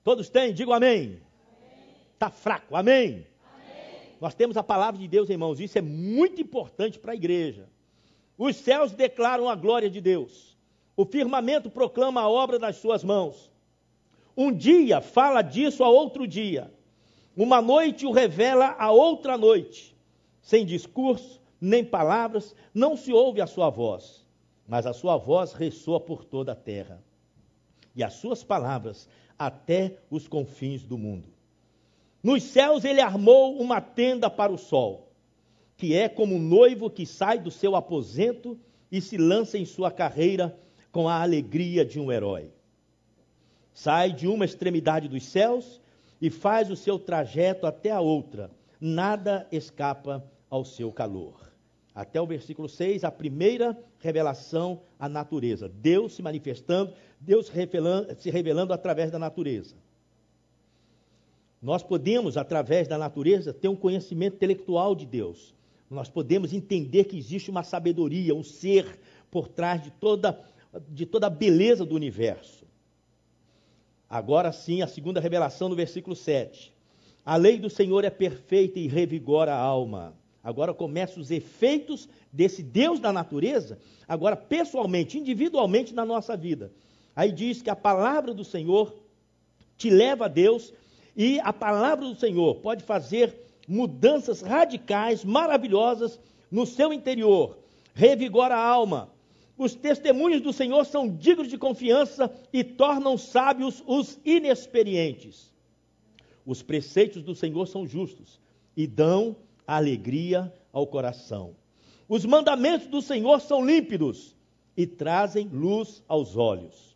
Todos têm? Digam amém. Está fraco, amém? Nós temos a palavra de Deus, irmãos, isso é muito importante para a igreja. Os céus declaram a glória de Deus. O firmamento proclama a obra das suas mãos. Um dia fala disso a outro dia. Uma noite o revela a outra noite. Sem discurso, nem palavras, não se ouve a sua voz. Mas a sua voz ressoa por toda a terra. E as suas palavras até os confins do mundo. Nos céus ele armou uma tenda para o sol, que é como um noivo que sai do seu aposento e se lança em sua carreira com a alegria de um herói. Sai de uma extremidade dos céus e faz o seu trajeto até a outra. Nada escapa ao seu calor. Até o versículo 6, a primeira revelação à natureza. Deus se manifestando, Deus se revelando através da natureza. Nós podemos, através da natureza, ter um conhecimento intelectual de Deus. Nós podemos entender que existe uma sabedoria, um ser por trás de toda a beleza do universo. Agora sim, a segunda revelação no versículo 7. A lei do Senhor é perfeita e revigora a alma. Agora começam os efeitos desse Deus da natureza, agora pessoalmente, individualmente na nossa vida. Aí diz que a palavra do Senhor te leva a Deus, e a palavra do Senhor pode fazer mudanças radicais, maravilhosas no seu interior. Revigora a alma. Os testemunhos do Senhor são dignos de confiança e tornam sábios os inexperientes. Os preceitos do Senhor são justos e dão alegria ao coração. Os mandamentos do Senhor são límpidos e trazem luz aos olhos.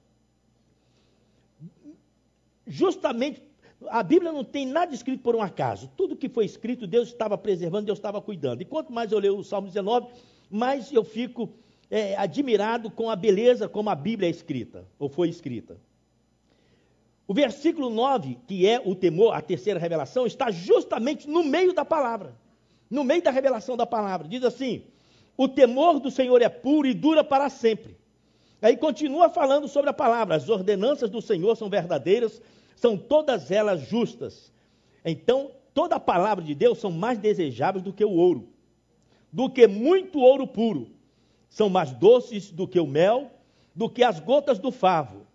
Justamente, a Bíblia não tem nada escrito por um acaso. Tudo que foi escrito, Deus estava preservando, Deus estava cuidando. E quanto mais eu leio o Salmo 19, mais eu fico admirado com a beleza como a Bíblia é escrita, ou foi escrita. O versículo 9, que é o temor, a terceira revelação, está justamente no meio da palavra, no meio da revelação da palavra. Diz assim: o temor do Senhor é puro e dura para sempre. Aí continua falando sobre a palavra. As ordenanças do Senhor são verdadeiras, são todas elas justas. Então, toda a palavra de Deus são mais desejáveis do que o ouro, do que muito ouro puro. São mais doces do que o mel, do que as gotas do favo.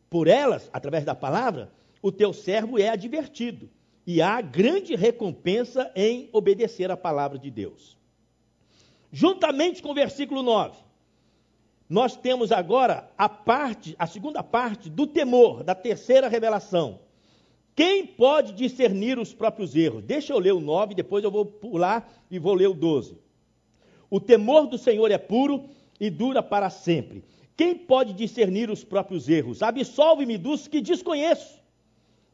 Por elas, através da palavra, o teu servo é advertido, e há grande recompensa em obedecer a palavra de Deus. Juntamente com o versículo 9, nós temos agora a segunda parte do temor, da terceira revelação. Quem pode discernir os próprios erros? Deixa eu ler o 9, depois eu vou pular e vou ler o 12. O temor do Senhor é puro e dura para sempre. Quem pode discernir os próprios erros? Absolve-me dos que desconheço.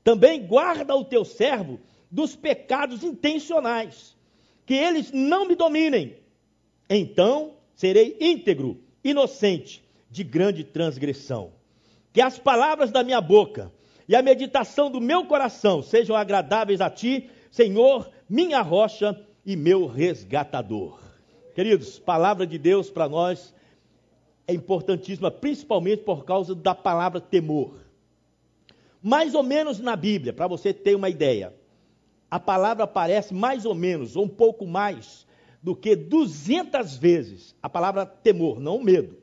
Também guarda o teu servo dos pecados intencionais, que eles não me dominem. Então serei íntegro, inocente, de grande transgressão. Que as palavras da minha boca e a meditação do meu coração sejam agradáveis a ti, Senhor, minha rocha e meu resgatador. Queridos, palavra de Deus para nós é importantíssima, principalmente por causa da palavra temor. Mais ou menos na Bíblia, para você ter uma ideia, a palavra aparece mais ou menos, ou um pouco mais, do que 200 vezes a palavra temor, não medo.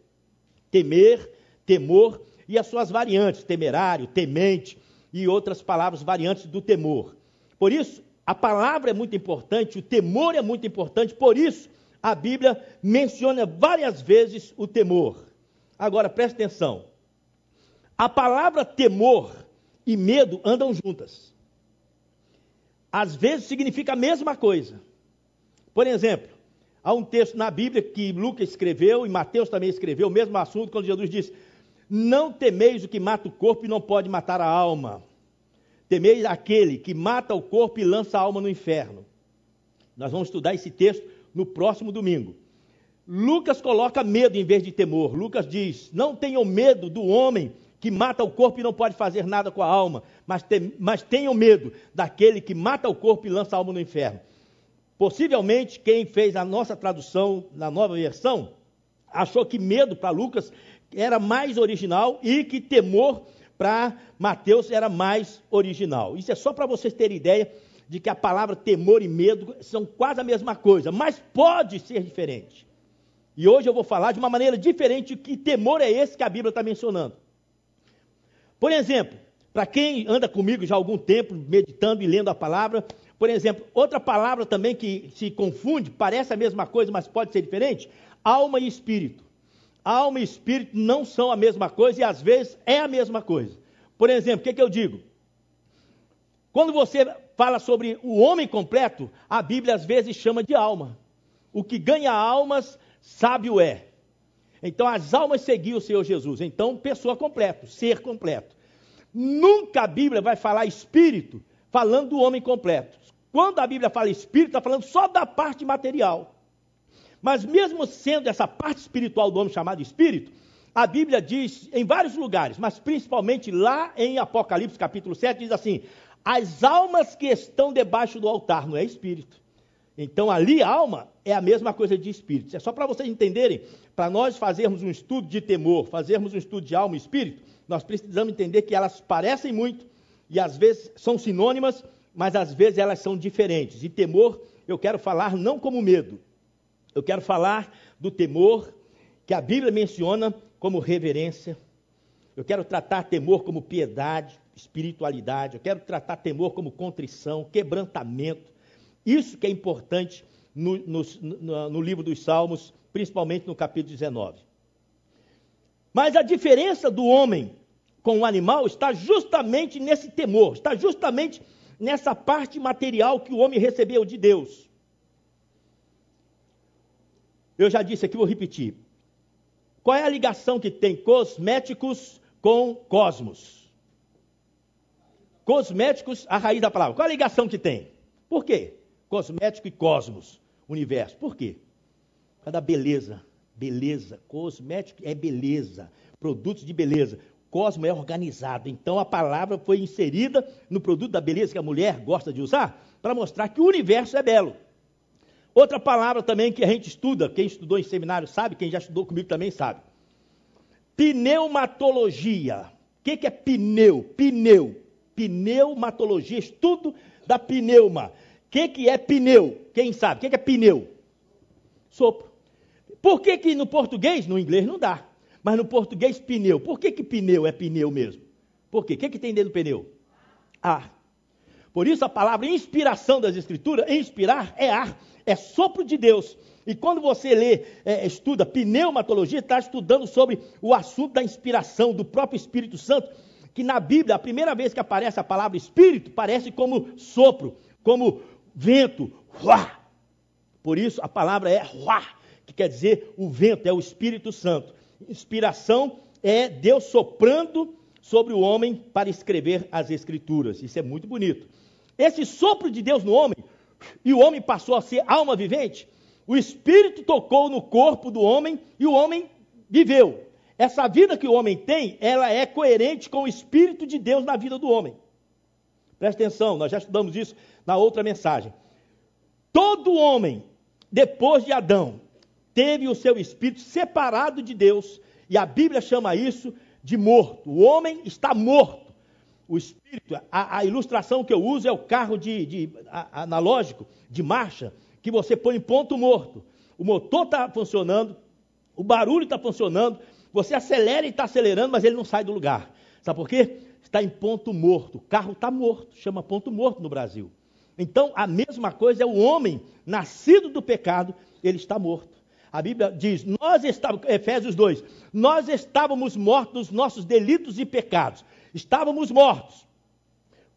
Temer, temor e as suas variantes, temerário, temente e outras palavras variantes do temor. Por isso, a palavra é muito importante, o temor é muito importante, por isso, a Bíblia menciona várias vezes o temor. Agora, preste atenção. A palavra temor e medo andam juntas. Às vezes significa a mesma coisa. Por exemplo, há um texto na Bíblia que Lucas escreveu e Mateus também escreveu, o mesmo assunto, quando Jesus diz: não temeis o que mata o corpo e não pode matar a alma. Temeis aquele que mata o corpo e lança a alma no inferno. Nós vamos estudar esse texto no próximo domingo. Lucas coloca medo em vez de temor. Lucas diz: não tenham medo do homem que mata o corpo e não pode fazer nada com a alma, mas tenham medo daquele que mata o corpo e lança a alma no inferno. Possivelmente, quem fez a nossa tradução na nova versão, achou que medo para Lucas era mais original e que temor para Mateus era mais original. Isso é só para vocês terem ideia de que a palavra temor e medo são quase a mesma coisa, mas pode ser diferente. E hoje eu vou falar de uma maneira diferente que temor é esse que a Bíblia está mencionando. Por exemplo, para quem anda comigo já há algum tempo, meditando e lendo a palavra, por exemplo, outra palavra também que se confunde, parece a mesma coisa, mas pode ser diferente, alma e espírito. Alma e espírito não são a mesma coisa e às vezes é a mesma coisa. Por exemplo, o que eu digo? Quando você fala sobre o homem completo, a Bíblia às vezes chama de alma. O que ganha almas, sábio é. Então as almas seguiam o Senhor Jesus. Então, pessoa completa, ser completo. Nunca a Bíblia vai falar espírito falando do homem completo. Quando a Bíblia fala espírito, está falando só da parte material. Mas mesmo sendo essa parte espiritual do homem chamado espírito, a Bíblia diz em vários lugares, mas principalmente lá em Apocalipse capítulo 7, diz assim, as almas que estão debaixo do altar, não é espírito. Então ali alma é a mesma coisa de espírito. É só para vocês entenderem, para nós fazermos um estudo de temor, fazermos um estudo de alma e espírito, nós precisamos entender que elas parecem muito e às vezes são sinônimas, mas às vezes elas são diferentes. E temor, eu quero falar não como medo, eu quero falar do temor que a Bíblia menciona como reverência. Eu quero tratar temor como piedade, espiritualidade. Eu quero tratar temor como contrição, quebrantamento. Isso que é importante no livro dos Salmos, principalmente no capítulo 19. Mas a diferença do homem com o animal está justamente nesse temor, está justamente nessa parte material que o homem recebeu de Deus. Eu já disse aqui, vou repetir. Qual é a ligação que tem cosméticos com cosmos? Cosméticos, a raiz da palavra. Qual é a ligação que tem? Por quê? Cosmético e cosmos, universo. Por quê? Por causa da beleza. Beleza. Cosmético é beleza. Produtos de beleza. Cosmo é organizado. Então a palavra foi inserida no produto da beleza que a mulher gosta de usar para mostrar que o universo é belo. Outra palavra também que a gente estuda, quem estudou em seminário sabe, quem já estudou comigo também sabe. Pneumatologia. O que é pneu? Pneumatologia, estudo da pneuma. O que é pneu? Quem sabe? O que é pneu? Sopro. Por que no português, no inglês não dá, mas no português pneu? Por que pneu é pneu mesmo? Por quê? O que tem dentro do pneu? Ar. Por isso a palavra inspiração das Escrituras, inspirar é ar, é sopro de Deus. E quando você estuda pneumatologia, está estudando sobre o assunto da inspiração do próprio Espírito Santo, que na Bíblia, a primeira vez que aparece a palavra Espírito, parece como sopro, como vento. Ruá. Por isso a palavra é ruá, que quer dizer o vento, é o Espírito Santo. Inspiração é Deus soprando sobre o homem para escrever as Escrituras. Isso é muito bonito. Esse sopro de Deus no homem, e o homem passou a ser alma vivente, o Espírito tocou no corpo do homem e o homem viveu. Essa vida que o homem tem, ela é coerente com o Espírito de Deus na vida do homem. Presta atenção, nós já estudamos isso na outra mensagem. Todo homem, depois de Adão, teve o seu espírito separado de Deus, e a Bíblia chama isso de morto. O homem está morto. O espírito, a ilustração que eu uso é o carro analógico, de marcha, que você põe em ponto morto. O motor está funcionando, o barulho está funcionando, você acelera e está acelerando, mas ele não sai do lugar. Sabe por quê? Está em ponto morto. O carro está morto, chama ponto morto no Brasil. Então, a mesma coisa é o homem nascido do pecado, ele está morto. A Bíblia diz, Efésios 2, nós estávamos mortos nos nossos delitos e pecados. Estávamos mortos.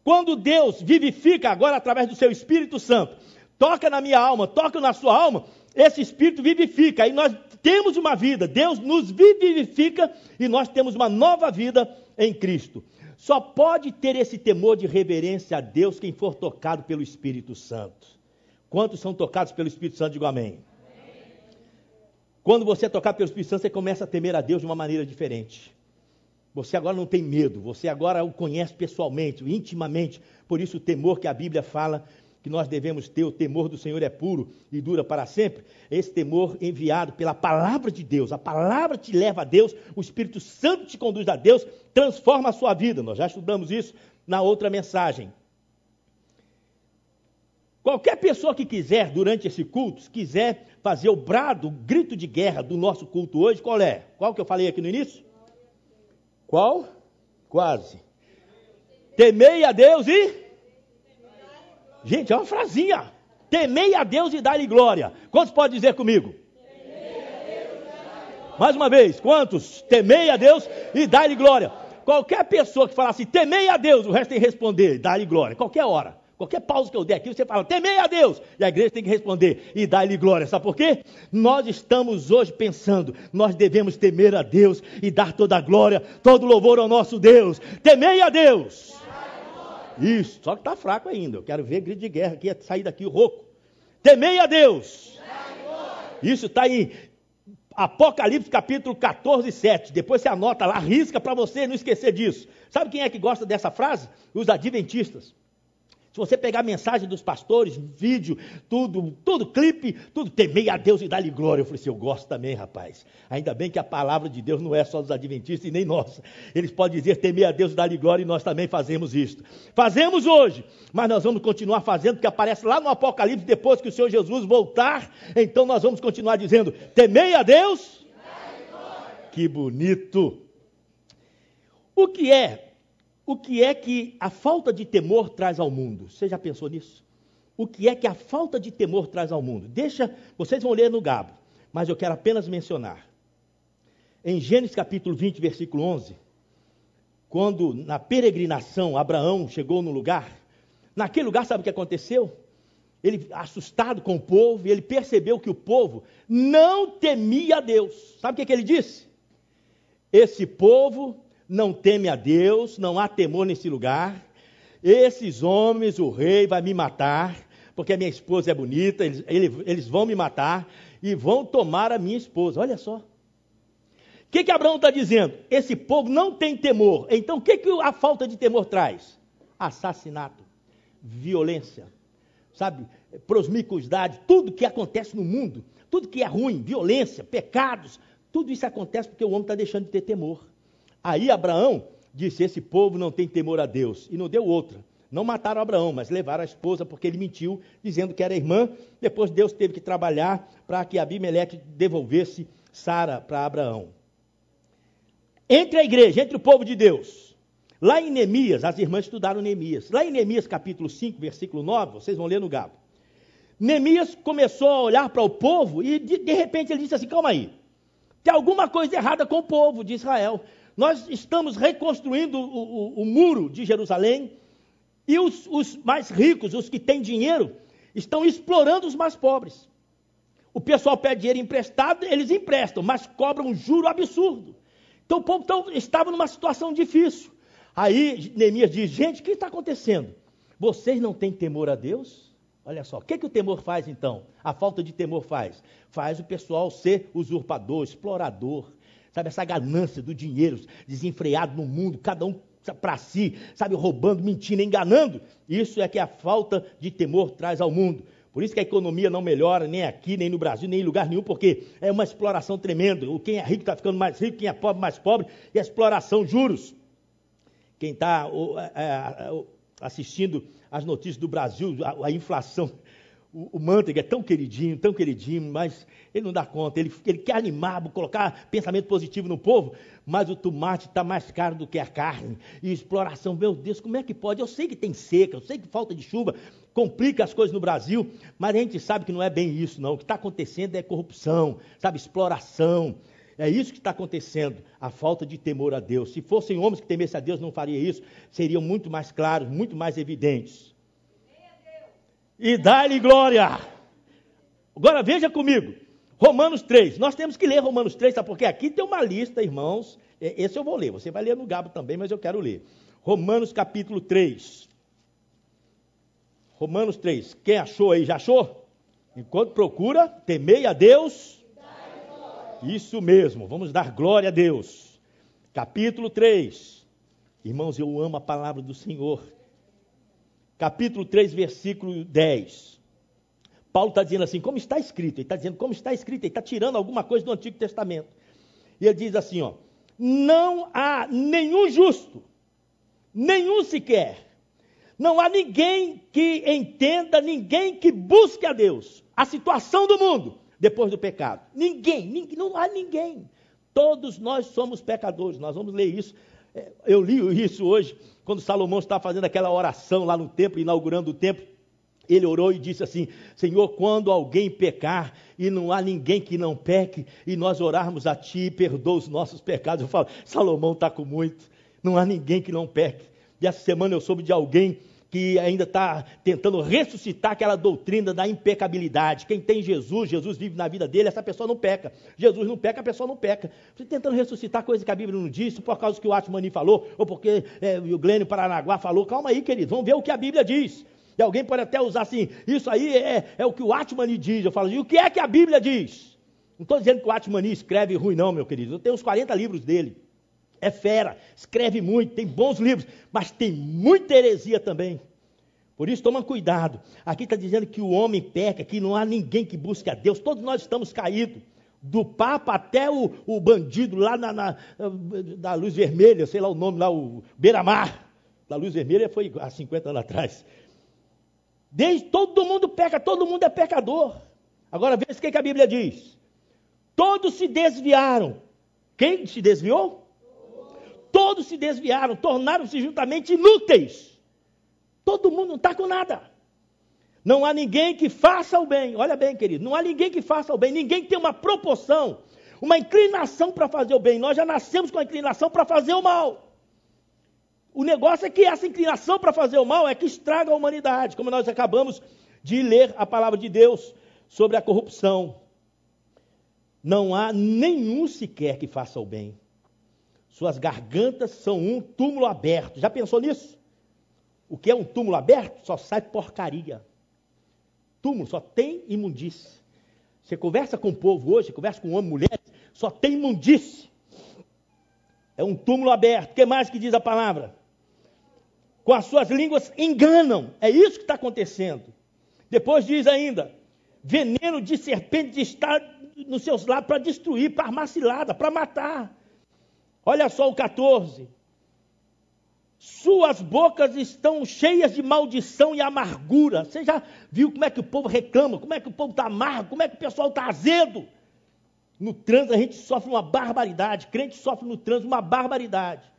Quando Deus vivifica agora através do seu Espírito Santo, toca na minha alma, toca na sua alma, esse Espírito vivifica. Aí nós temos uma vida, Deus nos vivifica e nós temos uma nova vida em Cristo. Só pode ter esse temor de reverência a Deus quem for tocado pelo Espírito Santo. Quantos são tocados pelo Espírito Santo? Digo amém. Quando você é tocado pelo Espírito Santo, você começa a temer a Deus de uma maneira diferente. Você agora não tem medo, você agora o conhece pessoalmente, intimamente. Por isso o temor que a Bíblia fala que nós devemos ter, o temor do Senhor é puro e dura para sempre, esse temor enviado pela palavra de Deus. A palavra te leva a Deus, o Espírito Santo te conduz a Deus, transforma a sua vida. Nós já estudamos isso na outra mensagem. Qualquer pessoa que quiser, durante esse culto, se quiser fazer o brado, o grito de guerra do nosso culto hoje, qual é? Qual que eu falei aqui no início? Qual? Quase. Temei a Deus e... Gente, é uma frasinha. Temei a Deus e dá-lhe glória. Quantos podem dizer comigo? Mais uma vez, quantos? Temei a Deus e dá-lhe glória. Qualquer pessoa que falar assim, temei a Deus, o resto tem que responder, dá-lhe glória. Qualquer hora. Qualquer pausa que eu der aqui, você fala, temei a Deus. E a igreja tem que responder e dar-lhe glória. Sabe por quê? Nós estamos hoje pensando, nós devemos temer a Deus e dar toda a glória, todo louvor ao nosso Deus. Temei a Deus. Isso, só que está fraco ainda. Eu quero ver grito de guerra aqui, sair daqui rouco. Temei a Deus. Isso está em Apocalipse capítulo 14, 7. Depois você anota lá, risca para você não esquecer disso. Sabe quem é que gosta dessa frase? Os adventistas. Se você pegar a mensagem dos pastores, vídeo, tudo clipe, tudo, temei a Deus e dá-lhe glória. Eu falei assim, eu gosto também, rapaz. Ainda bem que a palavra de Deus não é só dos adventistas e nem nossa. Eles podem dizer, temei a Deus e dá-lhe glória, e nós também fazemos isto. Fazemos hoje, mas nós vamos continuar fazendo, porque aparece lá no Apocalipse, depois que o Senhor Jesus voltar, então nós vamos continuar dizendo, temei a Deus. Que bonito. O que é que a falta de temor traz ao mundo? Você já pensou nisso? O que é que a falta de temor traz ao mundo? Vocês vão ler no Gabo, mas eu quero apenas mencionar. Em Gênesis capítulo 20, versículo 11, quando na peregrinação Abraão chegou no lugar, naquele lugar sabe o que aconteceu? Ele, assustado com o povo, ele percebeu que o povo não temia a Deus. Sabe o que ele disse? Esse povo não teme a Deus, não há temor nesse lugar. Esses homens, o rei vai me matar, porque a minha esposa é bonita, eles vão me matar e vão tomar a minha esposa. Olha só. O que Abraão está dizendo? Esse povo não tem temor. Então o que a falta de temor traz? Assassinato, violência, sabe? Prosmicuidade, tudo que acontece no mundo, tudo que é ruim, violência, pecados, tudo isso acontece porque o homem está deixando de ter temor. Aí Abraão disse, esse povo não tem temor a Deus. E não deu outra. Não mataram Abraão, mas levaram a esposa porque ele mentiu, dizendo que era irmã. Depois Deus teve que trabalhar para que Abimeleque devolvesse Sara para Abraão. Entre a igreja, entre o povo de Deus. Lá em Neemias, as irmãs estudaram Neemias. Lá em Neemias capítulo 5, versículo 9, vocês vão ler no Gabo. Neemias começou a olhar para o povo e de repente ele disse assim, calma aí. Tem alguma coisa errada com o povo de Israel. Nós estamos reconstruindo o muro de Jerusalém e os mais ricos, os que têm dinheiro, estão explorando os mais pobres. O pessoal pede dinheiro emprestado, eles emprestam, mas cobram um juro absurdo. Então o povo estava numa situação difícil. Aí Neemias diz, gente, o que está acontecendo? Vocês não têm temor a Deus? Olha só, o que o temor faz então? A falta de temor faz? Faz o pessoal ser usurpador, explorador. Sabe, essa ganância do dinheiro desenfreado no mundo, cada um para si, sabe, roubando, mentindo, enganando. Isso é que a falta de temor traz ao mundo. Por isso que a economia não melhora, nem aqui, nem no Brasil, nem em lugar nenhum, porque é uma exploração tremenda. Quem é rico está ficando mais rico, quem é pobre mais pobre, e a exploração, juros. Quem está assistindo as notícias do Brasil, a inflação, o Manteiga é tão queridinho, mas ele não dá conta, ele quer animar, colocar pensamento positivo no povo, mas o tomate está mais caro do que a carne, e exploração, meu Deus, como é que pode? Eu sei que tem seca, eu sei que falta de chuva, complica as coisas no Brasil, mas a gente sabe que não é bem isso não, o que está acontecendo é corrupção, sabe, exploração, é isso que está acontecendo, a falta de temor a Deus. Se fossem homens que temessem a Deus, não faria isso, seriam muito mais claros, muito mais evidentes. E dá-lhe glória. Agora veja comigo, Romanos 3, nós temos que ler Romanos 3, sabe? Porque aqui tem uma lista, irmãos, esse eu vou ler, você vai ler no Gabo também, mas eu quero ler. Romanos capítulo 3. Romanos 3, quem achou aí, já achou? Enquanto procura, temei a Deus. Isso mesmo, vamos dar glória a Deus. Capítulo 3. Irmãos, eu amo a palavra do Senhor. capítulo 3, versículo 10. Paulo está dizendo assim, como está escrito, ele está dizendo como está escrito, ele está tirando alguma coisa do Antigo Testamento. E ele diz assim, ó, não há nenhum justo, nenhum sequer. Não há ninguém que entenda, ninguém que busque a Deus. A situação do mundo depois do pecado. Ninguém, não há ninguém. Todos nós somos pecadores. Nós vamos ler isso. Eu li isso hoje, quando Salomão estava fazendo aquela oração lá no templo, inaugurando o templo. Ele orou e disse assim, Senhor, quando alguém pecar e não há ninguém que não peque, e nós orarmos a Ti, perdoa os nossos pecados. Eu falo, Salomão está com muito. Não há ninguém que não peque. E essa semana eu soube de alguém que ainda está tentando ressuscitar aquela doutrina da impecabilidade. Quem tem Jesus, Jesus vive na vida dele, essa pessoa não peca. Jesus não peca, a pessoa não peca. Tentando ressuscitar coisa que a Bíblia não disse, por causa que o Atmani falou, ou porque o Glênio Paranaguá falou. Calma aí, querido, vamos ver o que a Bíblia diz. E alguém pode até usar assim, isso aí é o que o Atmani diz. Eu falo, e o que é que a Bíblia diz? Não estou dizendo que o Atmani escreve ruim não, meu querido. Eu tenho uns 40 livros dele. É fera, escreve muito, tem bons livros, mas tem muita heresia também. Por isso, toma cuidado. Aqui está dizendo que o homem peca, que não há ninguém que busque a Deus. Todos nós estamos caídos. Do Papa até o bandido lá da Luz Vermelha, sei lá o nome lá, o Beira-Mar. Da Luz Vermelha foi há 50 anos atrás. Todo mundo peca, todo mundo é pecador. Agora veja o que a Bíblia diz. Todos se desviaram. Quem se desviou? Todos se desviaram, tornaram-se juntamente inúteis. Todo mundo não está com nada. Não há ninguém que faça o bem. Olha bem, querido, não há ninguém que faça o bem. Ninguém tem uma proporção, uma inclinação para fazer o bem. Nós já nascemos com a inclinação para fazer o mal. O negócio é que essa inclinação para fazer o mal é que estraga a humanidade. Como nós acabamos de ler a palavra de Deus sobre a corrupção. Não há nenhum sequer que faça o bem. Suas gargantas são um túmulo aberto. Já pensou nisso? O que é um túmulo aberto? Só sai porcaria. Túmulo só tem imundície. Você conversa com o povo hoje, conversa com homem, mulher, só tem imundície. É um túmulo aberto. O que mais que diz a palavra? Com as suas línguas enganam. É isso que está acontecendo. Depois diz ainda, veneno de serpente está nos seus lábios para destruir, para armar cilada, para matar. Olha só o 14. Suas bocas estão cheias de maldição e amargura. Você já viu como é que o povo reclama? Como é que o povo está amargo? Como é que o pessoal está azedo? No trânsito a gente sofre uma barbaridade. Crente sofre no trânsito uma barbaridade.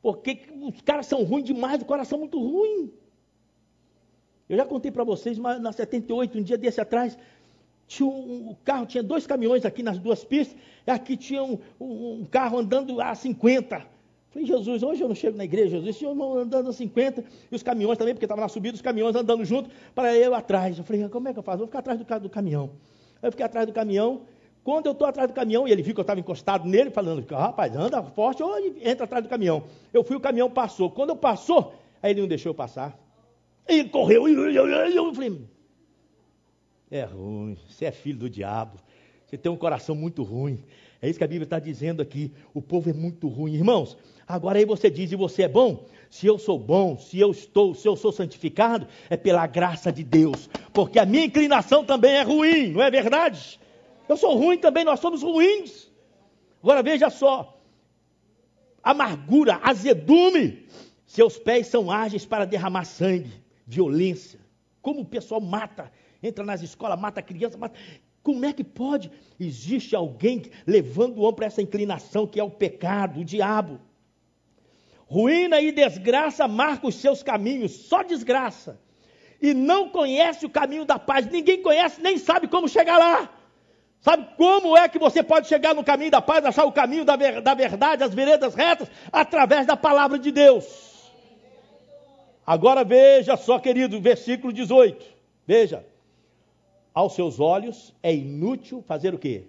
Porque os caras são ruins demais, o coração muito ruim. Eu já contei para vocês, mas na 78, um dia desse atrás, tinha o carro tinha 2 caminhões aqui nas 2 pistas, e aqui tinha um carro andando a 50. Falei, Jesus, hoje eu não chego na igreja, Jesus, esse irmão andando a 50, e os caminhões também, porque estava na subida, os caminhões andando junto, para eu atrás. Eu falei, como é que eu faço? Vou ficar atrás do caminhão. Aí eu fiquei atrás do caminhão. Quando eu estou atrás do caminhão, e ele viu que eu estava encostado nele, falando, rapaz, anda forte, ou entra atrás do caminhão. Eu fui, o caminhão passou. Quando eu passou, aí ele não deixou eu passar. Ele correu, e eu falei, é ruim, você é filho do diabo, você tem um coração muito ruim. É isso que a Bíblia está dizendo aqui, o povo é muito ruim. Irmãos, agora aí você diz, e você é bom? Se eu sou bom, se eu sou santificado, é pela graça de Deus, porque a minha inclinação também é ruim, não é verdade? Eu sou ruim também, nós somos ruins. Agora veja só, amargura, azedume, seus pés são ágeis para derramar sangue, violência, como o pessoal mata, entra nas escolas, mata a criança, mata... Como é que pode? Existe alguém levando o homem para essa inclinação que é o pecado, o diabo. Ruína e desgraça marcam os seus caminhos, só desgraça. E não conhece o caminho da paz, ninguém conhece, nem sabe como chegar lá. Sabe como é que você pode chegar no caminho da paz, achar o caminho da verdade, as veredas retas? Através da palavra de Deus. Agora veja só, querido, versículo 18. Veja. Aos seus olhos é inútil fazer o quê?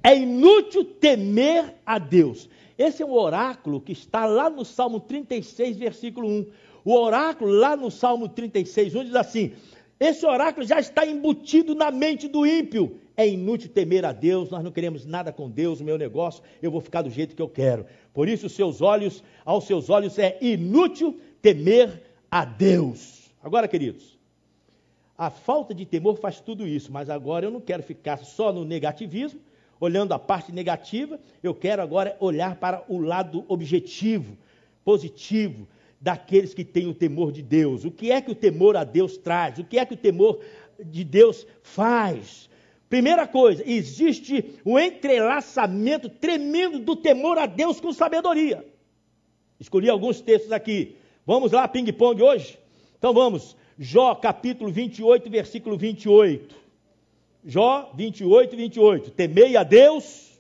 É inútil temer a Deus. Esse é um oráculo que está lá no Salmo 36, versículo 1. O oráculo lá no Salmo 36, 1 diz assim, esse oráculo já está embutido na mente do ímpio. É inútil temer a Deus, nós não queremos nada com Deus, o meu negócio, eu vou ficar do jeito que eu quero. Por isso, aos seus olhos é inútil temer a Deus. Agora, queridos, a falta de temor faz tudo isso, mas agora eu não quero ficar só no negativismo, olhando a parte negativa, eu quero agora olhar para o lado objetivo, positivo, daqueles que têm o temor de Deus. O que é que o temor a Deus traz? O que é que o temor de Deus faz? Primeira coisa, existe um entrelaçamento tremendo do temor a Deus com sabedoria. Escolhi alguns textos aqui. Vamos lá, ping-pong hoje? Então vamos. Jó, capítulo 28, versículo 28. Jó, 28, 28. Temei a Deus.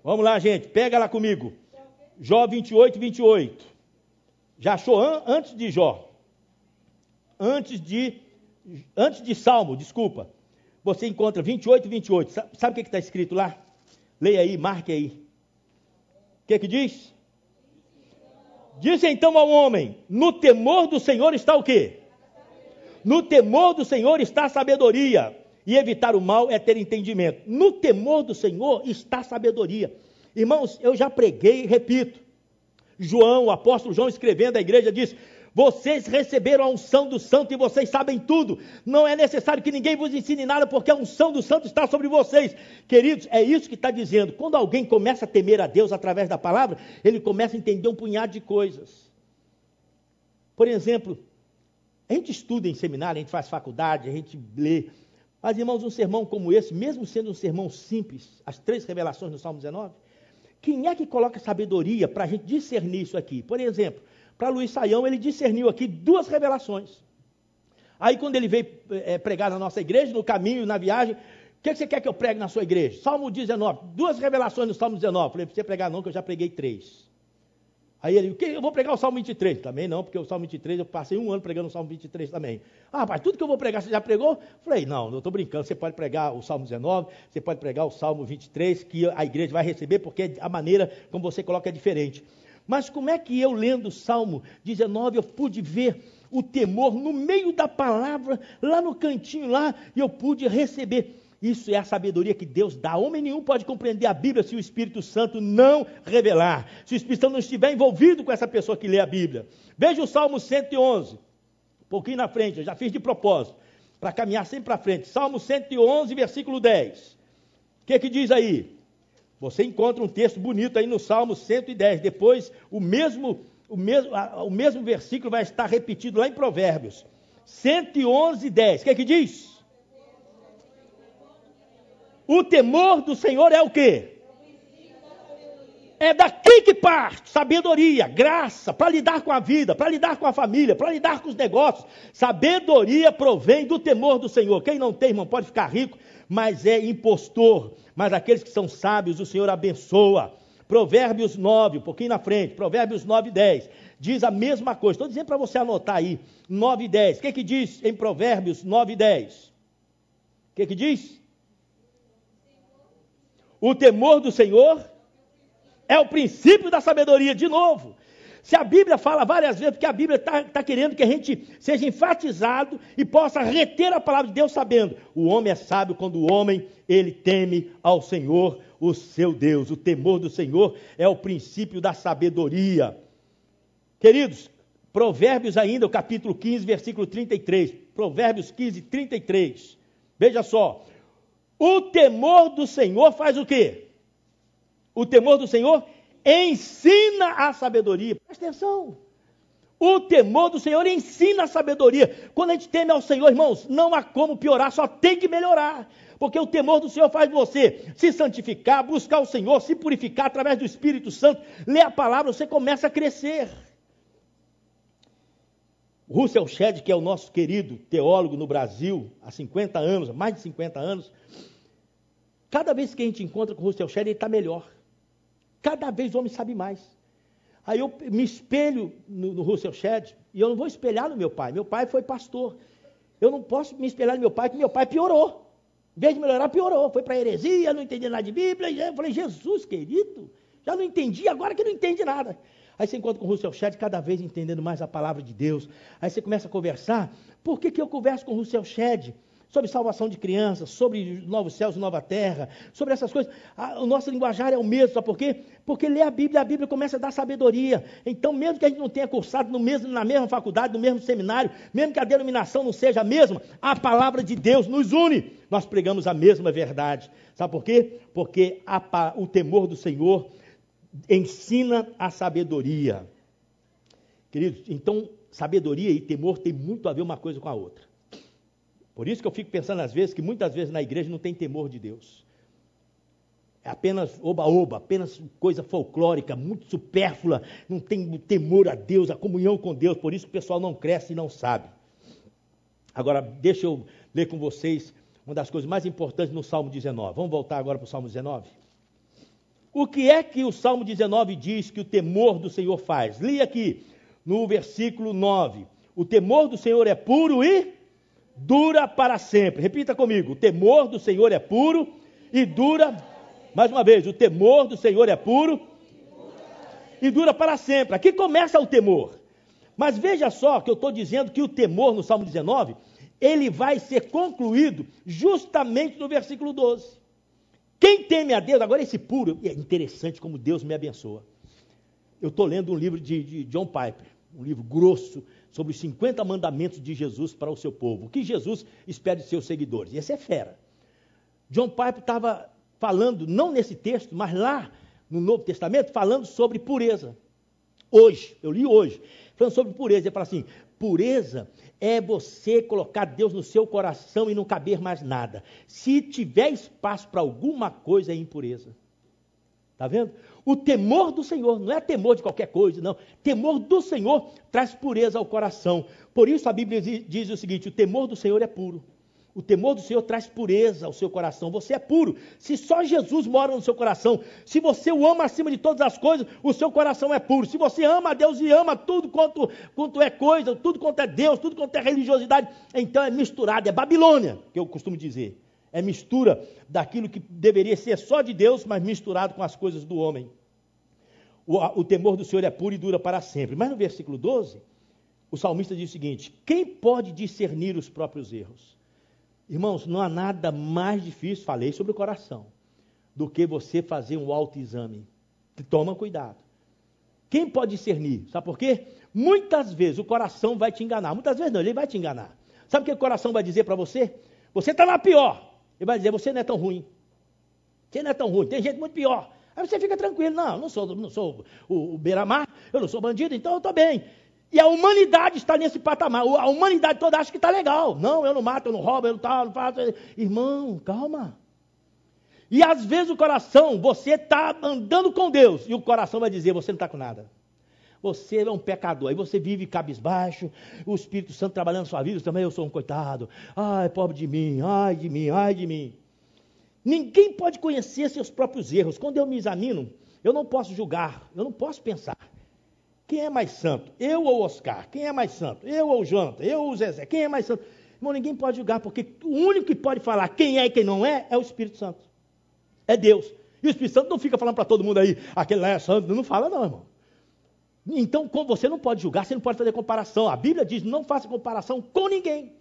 Vamos lá, gente. Pega lá comigo. Jó, 28, 28. Já achou antes de Jó? Antes de Salmo, desculpa. Você encontra 28, 28. Sabe o que está escrito lá? Leia aí, marque aí. O que diz? Diz então ao homem, no temor do Senhor está o quê? No temor do Senhor está a sabedoria, e evitar o mal é ter entendimento. No temor do Senhor está a sabedoria. Irmãos, eu já preguei e repito. João, o apóstolo João, escrevendo à igreja, diz: vocês receberam a unção do santo e vocês sabem tudo. Não é necessário que ninguém vos ensine nada, porque a unção do santo está sobre vocês. Queridos, é isso que está dizendo. Quando alguém começa a temer a Deus através da palavra, ele começa a entender um punhado de coisas. Por exemplo, a gente estuda em seminário, a gente faz faculdade, a gente lê. Mas, irmãos, um sermão como esse, mesmo sendo um sermão simples, as 3 revelações do Salmo 19, quem é que coloca sabedoria para a gente discernir isso aqui? Por exemplo, para Luiz Saião, ele discerniu aqui 2 revelações. Aí, quando ele veio pregar na nossa igreja, no caminho, na viagem, o que você quer que eu pregue na sua igreja? Salmo 19, 2 revelações no Salmo 19. Falei, não precisa pregar não, que eu já preguei 3. Aí ele, eu vou pregar o Salmo 23. Também não, porque o Salmo 23, eu passei 1 ano pregando o Salmo 23 também. Ah, rapaz, tudo que eu vou pregar, você já pregou? Falei, não, eu estou brincando, você pode pregar o Salmo 19, você pode pregar o Salmo 23, que a igreja vai receber, porque a maneira como você coloca é diferente. Mas como é que eu, lendo o Salmo 19, eu pude ver o temor no meio da palavra, lá no cantinho lá, e eu pude receber? Isso é a sabedoria que Deus dá. Homem nenhum pode compreender a Bíblia se o Espírito Santo não revelar, se o Espírito Santo não estiver envolvido com essa pessoa que lê a Bíblia. Veja o Salmo 111, um pouquinho na frente, eu já fiz de propósito, para caminhar sempre para frente. Salmo 111, versículo 10. O que diz aí? Você encontra um texto bonito aí no Salmo 110. Depois, o mesmo versículo vai estar repetido lá em Provérbios. 111, 10. O que diz? O temor do Senhor é o quê? É daqui que parte sabedoria, graça, para lidar com a vida, para lidar com a família, para lidar com os negócios. Sabedoria provém do temor do Senhor. Quem não tem, irmão, pode ficar rico, mas é impostor. Mas aqueles que são sábios, o Senhor abençoa. Provérbios 9, um pouquinho na frente, Provérbios 9, 10, diz a mesma coisa. Estou dizendo para você anotar aí, 9, 10. O que diz em Provérbios 9, 10? O que diz? O temor do Senhor é o princípio da sabedoria. De novo, se a Bíblia fala várias vezes, porque a Bíblia está querendo que a gente seja enfatizado e possa reter a palavra de Deus sabendo. O homem é sábio quando o homem, ele teme ao Senhor, o seu Deus. O temor do Senhor é o princípio da sabedoria. Queridos, Provérbios ainda, o capítulo 15, versículo 33. Provérbios 15, 33. Veja só. O temor do Senhor faz o quê? O temor do Senhor ensina a sabedoria. Presta atenção. O temor do Senhor ensina a sabedoria. Quando a gente teme ao Senhor, irmãos, não há como piorar, só tem que melhorar. Porque o temor do Senhor faz você se santificar, buscar o Senhor, se purificar através do Espírito Santo, ler a palavra, você começa a crescer. Russell Shedd, que é o nosso querido teólogo no Brasil, há 50 anos, mais de 50 anos, cada vez que a gente encontra com o Russell Shedd, ele está melhor. Cada vez o homem sabe mais. Aí eu me espelho no Russell Shedd, e eu não vou espelhar no meu pai. Meu pai foi pastor. Eu não posso me espelhar no meu pai, porque meu pai piorou. Em vez de melhorar, piorou. Foi para a heresia, não entendia nada de Bíblia. E eu falei, Jesus querido, já não entendi, agora que não entende nada. Aí você encontra com o Russell Shedd, cada vez entendendo mais a palavra de Deus. Aí você começa a conversar. Por que eu converso com o Russell Shedd? sobre salvação de crianças, sobre novos céus e nova terra, sobre essas coisas. O nosso linguajar é o mesmo, sabe por quê? Porque lê a Bíblia começa a dar sabedoria. Então, mesmo que a gente não tenha cursado na mesma faculdade, no mesmo seminário, mesmo que a denominação não seja a mesma, a palavra de Deus nos une. Nós pregamos a mesma verdade. Sabe por quê? Porque o temor do Senhor ensina a sabedoria. Queridos, então, sabedoria e temor tem muito a ver uma coisa com a outra. Por isso que eu fico pensando às vezes que muitas vezes na igreja não tem temor de Deus. É apenas oba-oba, apenas coisa folclórica, muito supérflua, não tem temor a Deus, a comunhão com Deus, por isso que o pessoal não cresce e não sabe. Agora, deixa eu ler com vocês uma das coisas mais importantes no Salmo 19. Vamos voltar agora para o Salmo 19? O que é que o Salmo 19 diz que o temor do Senhor faz? Li aqui no versículo 9. O temor do Senhor é puro e dura para sempre. Repita comigo. O temor do Senhor é puro e dura. Mais uma vez. O temor do Senhor é puro e dura para sempre. Aqui começa o temor. Mas veja só que eu estou dizendo que o temor no Salmo 19, ele vai ser concluído justamente no versículo 12. Quem teme a Deus, agora esse puro, é interessante como Deus me abençoa. Eu estou lendo um livro de John Piper, um livro grosso, sobre os 50 mandamentos de Jesus para o seu povo. O que Jesus espera de seus seguidores. E essa é fera. John Piper estava falando, não nesse texto, mas lá no Novo Testamento, falando sobre pureza. Hoje, eu li hoje, falando sobre pureza. Ele fala assim, pureza é você colocar Deus no seu coração e não caber mais nada. Se tiver espaço para alguma coisa, é impureza. Está vendo? O temor do Senhor, não é temor de qualquer coisa, não. Temor do Senhor traz pureza ao coração. Por isso a Bíblia diz o seguinte, o temor do Senhor é puro. O temor do Senhor traz pureza ao seu coração. Você é puro. Se só Jesus mora no seu coração, se você o ama acima de todas as coisas, o seu coração é puro. Se você ama a Deus e ama tudo quanto é coisa, tudo quanto é Deus, tudo quanto é religiosidade, então é misturado, é Babilônia, que eu costumo dizer. É mistura daquilo que deveria ser só de Deus, mas misturado com as coisas do homem. O temor do Senhor é puro e dura para sempre. Mas no versículo 12, o salmista diz o seguinte, quem pode discernir os próprios erros? Irmãos, não há nada mais difícil, falei sobre o coração, do que você fazer um autoexame. Toma cuidado. Quem pode discernir? Sabe por quê? Muitas vezes o coração vai te enganar. Muitas vezes não, ele vai te enganar. Sabe o que o coração vai dizer para você? Você está na pior. Ele vai dizer, você não é tão ruim. Você não é tão ruim, tem gente muito pior. Aí você fica tranquilo, não sou o beira-mar, eu não sou bandido, então eu estou bem. E a humanidade está nesse patamar, a humanidade toda acha que está legal. Não, eu não mato, eu não roubo, eu não faço. Irmão, calma. E às vezes o coração, você está andando com Deus, e o coração vai dizer, você não está com nada. Você é um pecador, aí você vive cabisbaixo, o Espírito Santo trabalhando na sua vida, também eu sou um coitado. Ai, pobre de mim, ai de mim, ai de mim. Ninguém pode conhecer seus próprios erros. Quando eu me examino, eu não posso julgar, eu não posso pensar. Quem é mais santo? Eu ou Oscar? Quem é mais santo? Eu ou Jonathan? Eu ou Zezé? Quem é mais santo? Irmão, ninguém pode julgar, porque o único que pode falar quem é e quem não é o Espírito Santo. É Deus. E o Espírito Santo não fica falando para todo mundo aí, aquele lá é santo, não fala não, irmão. Então, você não pode julgar, você não pode fazer comparação. A Bíblia diz, não faça comparação com ninguém.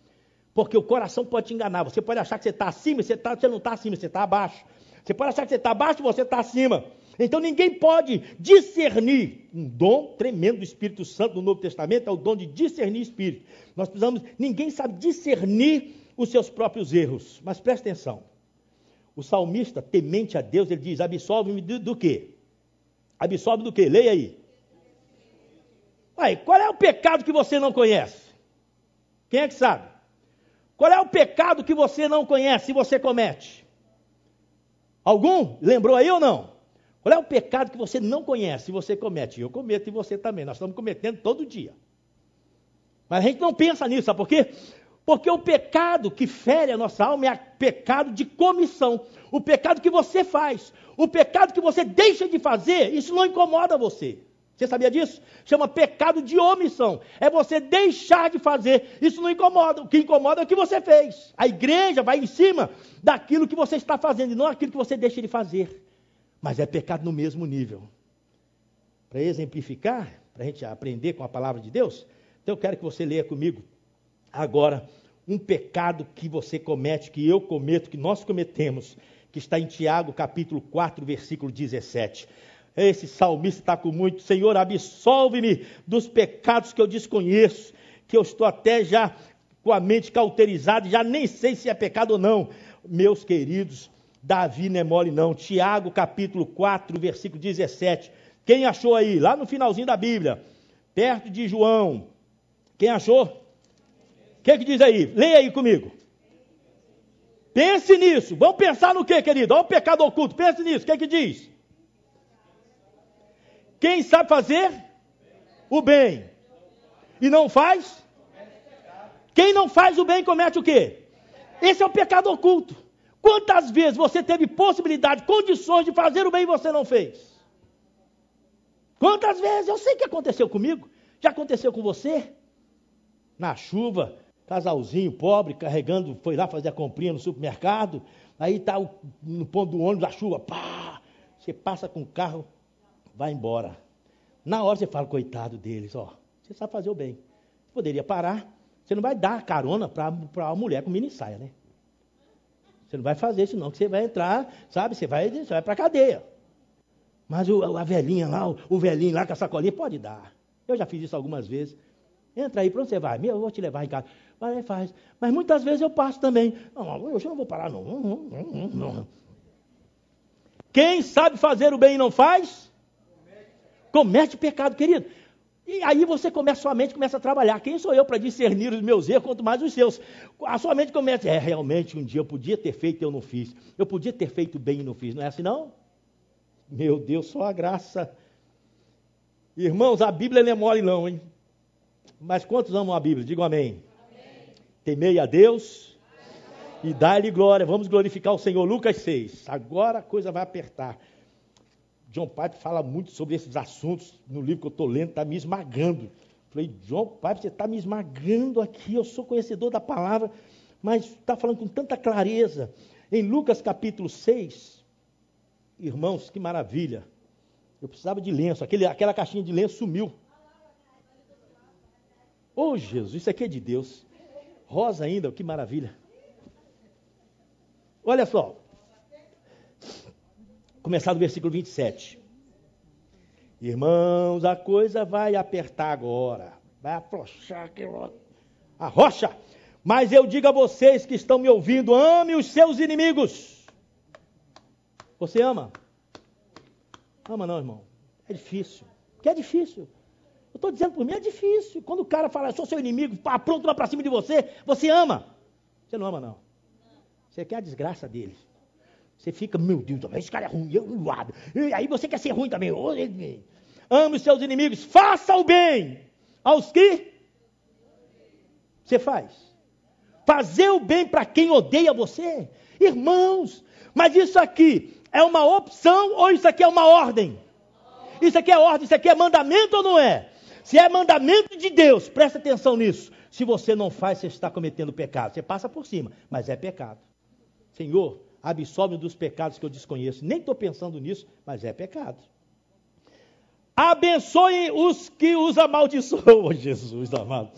Porque o coração pode te enganar. Você pode achar que você está acima, você não está acima, você está abaixo. Você pode achar que você está abaixo e você está acima. Então ninguém pode discernir. Um dom tremendo do Espírito Santo no Novo Testamento é o dom de discernir espírito. Ninguém sabe discernir os seus próprios erros. Mas presta atenção. O salmista, temente a Deus, ele diz, absolve-me do quê? Absolve do quê? Leia aí. Aí, qual é o pecado que você não conhece? Quem é que sabe? Qual é o pecado que você não conhece e você comete? Algum? Lembrou aí ou não? Qual é o pecado que você não conhece e você comete? Eu cometo e você também. Nós estamos cometendo todo dia. Mas a gente não pensa nisso, sabe por quê? Porque o pecado que fere a nossa alma é o pecado de comissão. O pecado que você faz. O pecado que você deixa de fazer, isso não incomoda você. Você sabia disso? Chama pecado de omissão. É você deixar de fazer. Isso não incomoda. O que incomoda é o que você fez. A igreja vai em cima daquilo que você está fazendo e não aquilo que você deixa de fazer. Mas é pecado no mesmo nível. Para exemplificar, para a gente aprender com a palavra de Deus, então eu quero que você leia comigo agora um pecado que você comete, que eu cometo, que nós cometemos, que está em Tiago, capítulo 4, versículo 17. Esse salmista está com muito: Senhor, absolve-me dos pecados que eu desconheço, que eu estou até já com a mente cauterizada, já nem sei se é pecado ou não. Meus queridos, Davi não é mole não. Tiago, capítulo 4, versículo 17. Quem achou aí? Lá no finalzinho da Bíblia, perto de João. Quem achou? O que diz aí? Leia aí comigo. Pense nisso. Vamos pensar no que, querido? Olha o pecado oculto. Pense nisso. O que diz? Quem sabe fazer o bem e não faz? Quem não faz o bem comete o quê? Esse é o pecado oculto. Quantas vezes você teve possibilidade, condições de fazer o bem e você não fez? Quantas vezes? Eu sei que aconteceu comigo. Já aconteceu com você? Na chuva, casalzinho pobre, carregando, foi lá fazer a comprinha no supermercado, aí está no ponto do ônibus, a chuva, pá! Você passa com o carro, vai embora. Na hora você fala: coitado deles, ó, você sabe fazer o bem. Você poderia parar, você não vai dar carona para uma mulher com mini saia, né? Você não vai fazer isso não, que você vai entrar, sabe, você vai para a cadeia. Mas a velhinha lá, o velhinho lá com a sacolinha, pode dar. Eu já fiz isso algumas vezes. Entra aí, para onde você vai? Eu vou te levar em casa. Vai, faz. Mas muitas vezes eu passo também. Não, eu não vou parar, não. Quem sabe fazer o bem e não faz? Comete pecado, querido. E aí você começa, sua mente começa a trabalhar. Quem sou eu para discernir os meus erros, quanto mais os seus? A sua mente começa: realmente um dia eu podia ter feito e eu não fiz. Eu podia ter feito bem e não fiz. Não é assim não? Meu Deus, só a graça. Irmãos, a Bíblia não é mole não, hein? Mas quantos amam a Bíblia? Digam amém. Amém. Temei a Deus e dai-lhe glória. Vamos glorificar o Senhor. Lucas 6. Agora a coisa vai apertar. John Piper fala muito sobre esses assuntos no livro que eu estou lendo, está me esmagando. Falei: John Piper, você está me esmagando aqui, eu sou conhecedor da palavra, mas está falando com tanta clareza. Em Lucas capítulo 6, irmãos, que maravilha. Eu precisava de lenço, aquela caixinha de lenço sumiu. Oh, Jesus, isso aqui é de Deus. Rosa ainda, que maravilha. Olha só. Começar do versículo 27. Irmãos, a coisa vai apertar agora. Vai afrouxar aqui. Arrocha. Mas eu digo a vocês que estão me ouvindo: ame os seus inimigos. Você ama? Ama não, irmão. É difícil. Porque é difícil. Eu estou dizendo por mim, é difícil. Quando o cara fala: eu sou seu inimigo, pronto lá para cima de você, você ama. Você não ama, não. Você quer a desgraça dele. Você fica: meu Deus, esse cara é ruim, eu não guardo. E aí você quer ser ruim também. Ame os seus inimigos, faça o bem aos que você faz. Fazer o bem para quem odeia você. Irmãos, mas isso aqui é uma opção ou isso aqui é uma ordem? Isso aqui é ordem, isso aqui é mandamento ou não é? Se é mandamento de Deus, presta atenção nisso. Se você não faz, você está cometendo pecado. Você passa por cima, mas é pecado. Senhor, absolve-me dos pecados que eu desconheço. Nem estou pensando nisso, mas é pecado. Abençoe os que os amaldiçoam. Oh, Jesus amado.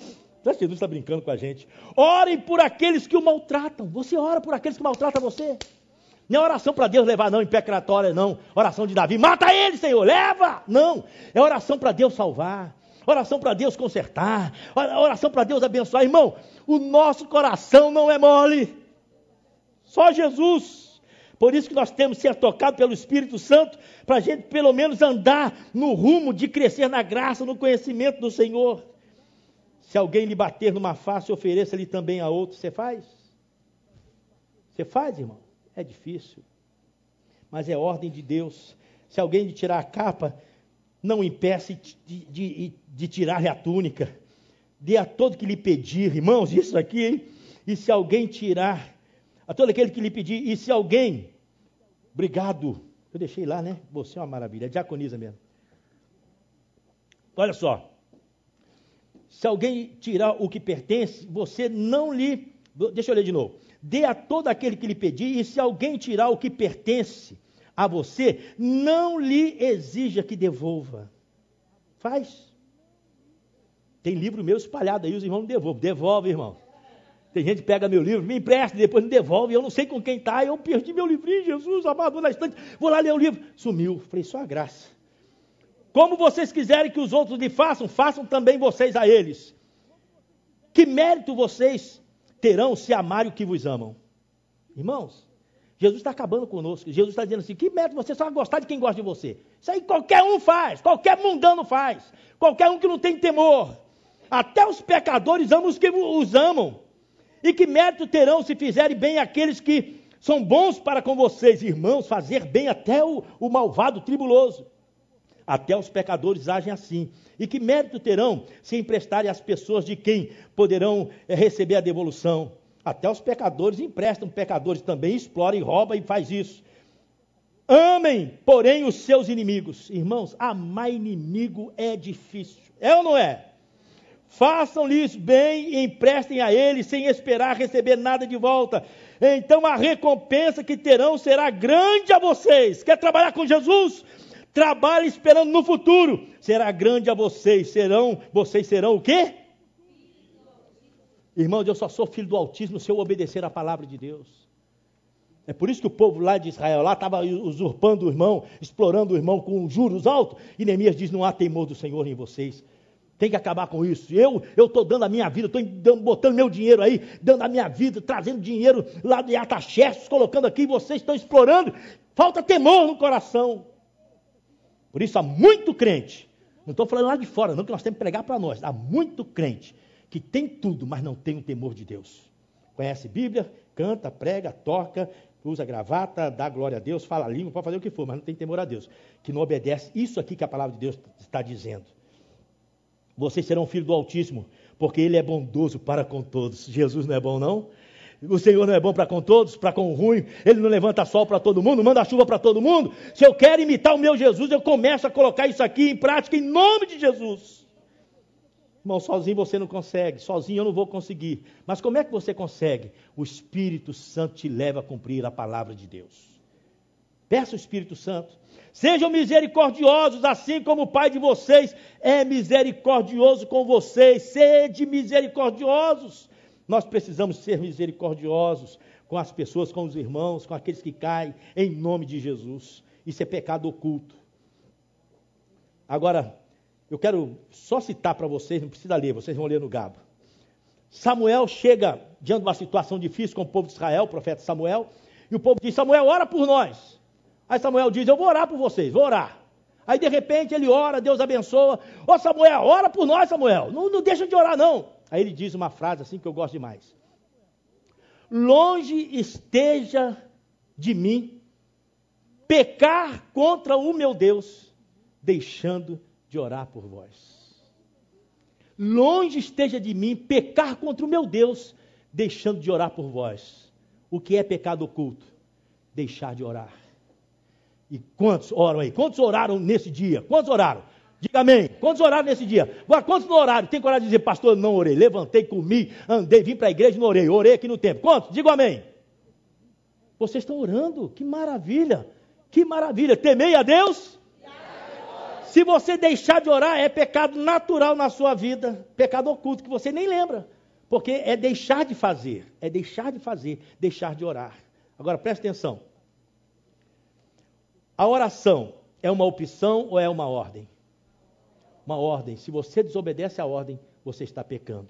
Jesus está brincando com a gente. Orem por aqueles que o maltratam. Você ora por aqueles que maltratam você. Não é oração para Deus levar, não, impecatória, não. Oração de Davi: mata ele, Senhor, leva. Não, é oração para Deus salvar. Oração para Deus consertar. Oração para Deus abençoar. Irmão, o nosso coração não é mole. Só Jesus. Por isso que nós temos que ser tocados pelo Espírito Santo, para a gente pelo menos andar no rumo de crescer na graça, no conhecimento do Senhor. Se alguém lhe bater numa face, ofereça-lhe também a outra. Você faz? Você faz, irmão? É difícil, mas é ordem de Deus. Se alguém lhe tirar a capa, não impeça de tirar-lhe a túnica. Dê a todo que lhe pedir. Irmãos, isso aqui, hein? E se alguém tirar a todo aquele que lhe pedir, e se alguém, obrigado, eu deixei lá, né? Você é uma maravilha, é diaconisa mesmo. Olha só, se alguém tirar o que pertence, você não lhe, deixa eu ler de novo. Dê a todo aquele que lhe pedir, e se alguém tirar o que pertence a você, não lhe exija que devolva. Faz. Tem livro meu espalhado aí, os irmãos não devolvem. Devolve, irmão. Tem gente que pega meu livro, me empresta, depois me devolve, eu não sei com quem está, eu perdi meu livrinho, Jesus amado, vou na estante, vou lá ler o livro. Sumiu. Falei, só a graça. Como vocês quiserem que os outros lhe façam, façam também vocês a eles. Que mérito vocês terão se amarem o que vos amam? Irmãos, Jesus está acabando conosco. Jesus está dizendo assim, que mérito você só vai gostar de quem gosta de você? Isso aí qualquer um faz, qualquer mundano faz, qualquer um que não tem temor. Até os pecadores amam os que os amam. E que mérito terão se fizerem bem aqueles que são bons para com vocês? Irmãos, fazer bem até o malvado tribuloso. Até os pecadores agem assim. E que mérito terão se emprestarem às pessoas de quem poderão receber a devolução? Até os pecadores emprestam, pecadores também exploram e roubam e faz isso. Amem, porém, os seus inimigos. Irmãos, amar inimigo é difícil. É ou não é? Façam-lhes bem e emprestem a eles sem esperar receber nada de volta. Então a recompensa que terão será grande a vocês. Quer trabalhar com Jesus? Trabalhe esperando no futuro. Será grande a vocês. Vocês serão o quê? Irmãos, eu só sou filho do Altíssimo se eu obedecer a palavra de Deus. É por isso que o povo lá de Israel lá estava usurpando o irmão, explorando o irmão com juros altos. E Neemias diz, não há temor do Senhor em vocês. Tem que acabar com isso. Eu estou dando a minha vida, estou botando meu dinheiro aí, dando a minha vida, trazendo dinheiro lá de Ataxerxes, colocando aqui, e vocês estão explorando. Falta temor no coração. Por isso há muito crente, não estou falando lá de fora, não, que nós temos que pregar para nós. Há muito crente que tem tudo, mas não tem o temor de Deus. Conhece Bíblia, canta, prega, toca, usa gravata, dá glória a Deus, fala a língua, pode fazer o que for, mas não tem temor a Deus. Que não obedece isso aqui que a palavra de Deus está dizendo. Vocês serão filhos do Altíssimo, porque Ele é bondoso para com todos. Jesus não é bom, não? O Senhor não é bom para com todos, para com o ruim. Ele não levanta sol para todo mundo, manda chuva para todo mundo. Se eu quero imitar o meu Jesus, eu começo a colocar isso aqui em prática em nome de Jesus. Irmão, sozinho você não consegue, sozinho eu não vou conseguir. Mas como é que você consegue? O Espírito Santo te leva a cumprir a palavra de Deus. Peça o Espírito Santo. Sejam misericordiosos, assim como o Pai de vocês é misericordioso com vocês. Sede misericordiosos. Nós precisamos ser misericordiosos com as pessoas, com os irmãos, com aqueles que caem, em nome de Jesus. Isso é pecado oculto. Agora, eu quero só citar para vocês, não precisa ler, vocês vão ler no Gabo. Samuel chega diante de uma situação difícil com o povo de Israel, o profeta Samuel, e o povo diz, Samuel, ora por nós. Aí Samuel diz, eu vou orar por vocês, vou orar. Aí de repente ele ora, Deus abençoa. Ô Samuel, ora por nós, Samuel, não deixa de orar não. Aí ele diz uma frase assim que eu gosto demais. Longe esteja de mim pecar contra o meu Deus, deixando de orar por vós. Longe esteja de mim pecar contra o meu Deus, deixando de orar por vós. O que é pecado oculto? Deixar de orar. E quantos oram aí? Quantos oraram nesse dia? Quantos oraram? Diga amém. Quantos oraram nesse dia? Agora, quantos não oraram? Tem coragem de dizer, pastor, não orei. Levantei, comi, andei, vim para a igreja e não orei. Orei aqui no templo. Quantos? Diga amém. Vocês estão orando. Que maravilha. Que maravilha. Temei a Deus? Se você deixar de orar, é pecado natural na sua vida. Pecado oculto, que você nem lembra. Porque é deixar de fazer. É deixar de fazer. Deixar de orar. Agora, preste atenção. A oração é uma opção ou é uma ordem? Uma ordem. Se você desobedece à ordem, você está pecando.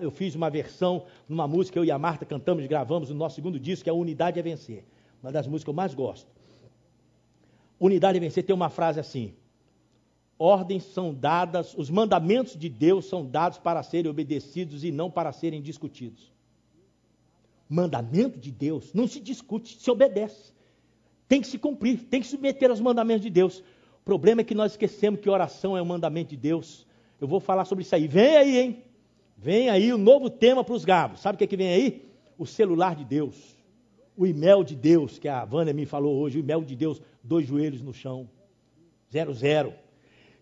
Eu fiz uma versão numa música, eu e a Marta cantamos e gravamos no nosso segundo disco, que é a Unidade é Vencer. Uma das músicas que eu mais gosto. Unidade é Vencer tem uma frase assim: ordens são dadas, os mandamentos de Deus são dados para serem obedecidos e não para serem discutidos. Mandamento de Deus não se discute, se obedece. Tem que se cumprir, tem que se submeter aos mandamentos de Deus. O problema é que nós esquecemos que oração é um mandamento de Deus. Eu vou falar sobre isso aí. Vem aí, hein? Vem aí o novo tema para os gabos. Sabe o que vem aí? O celular de Deus. O e-mail de Deus, que a Vânia me falou hoje. O e-mail de Deus, 2 joelhos no chão. 00.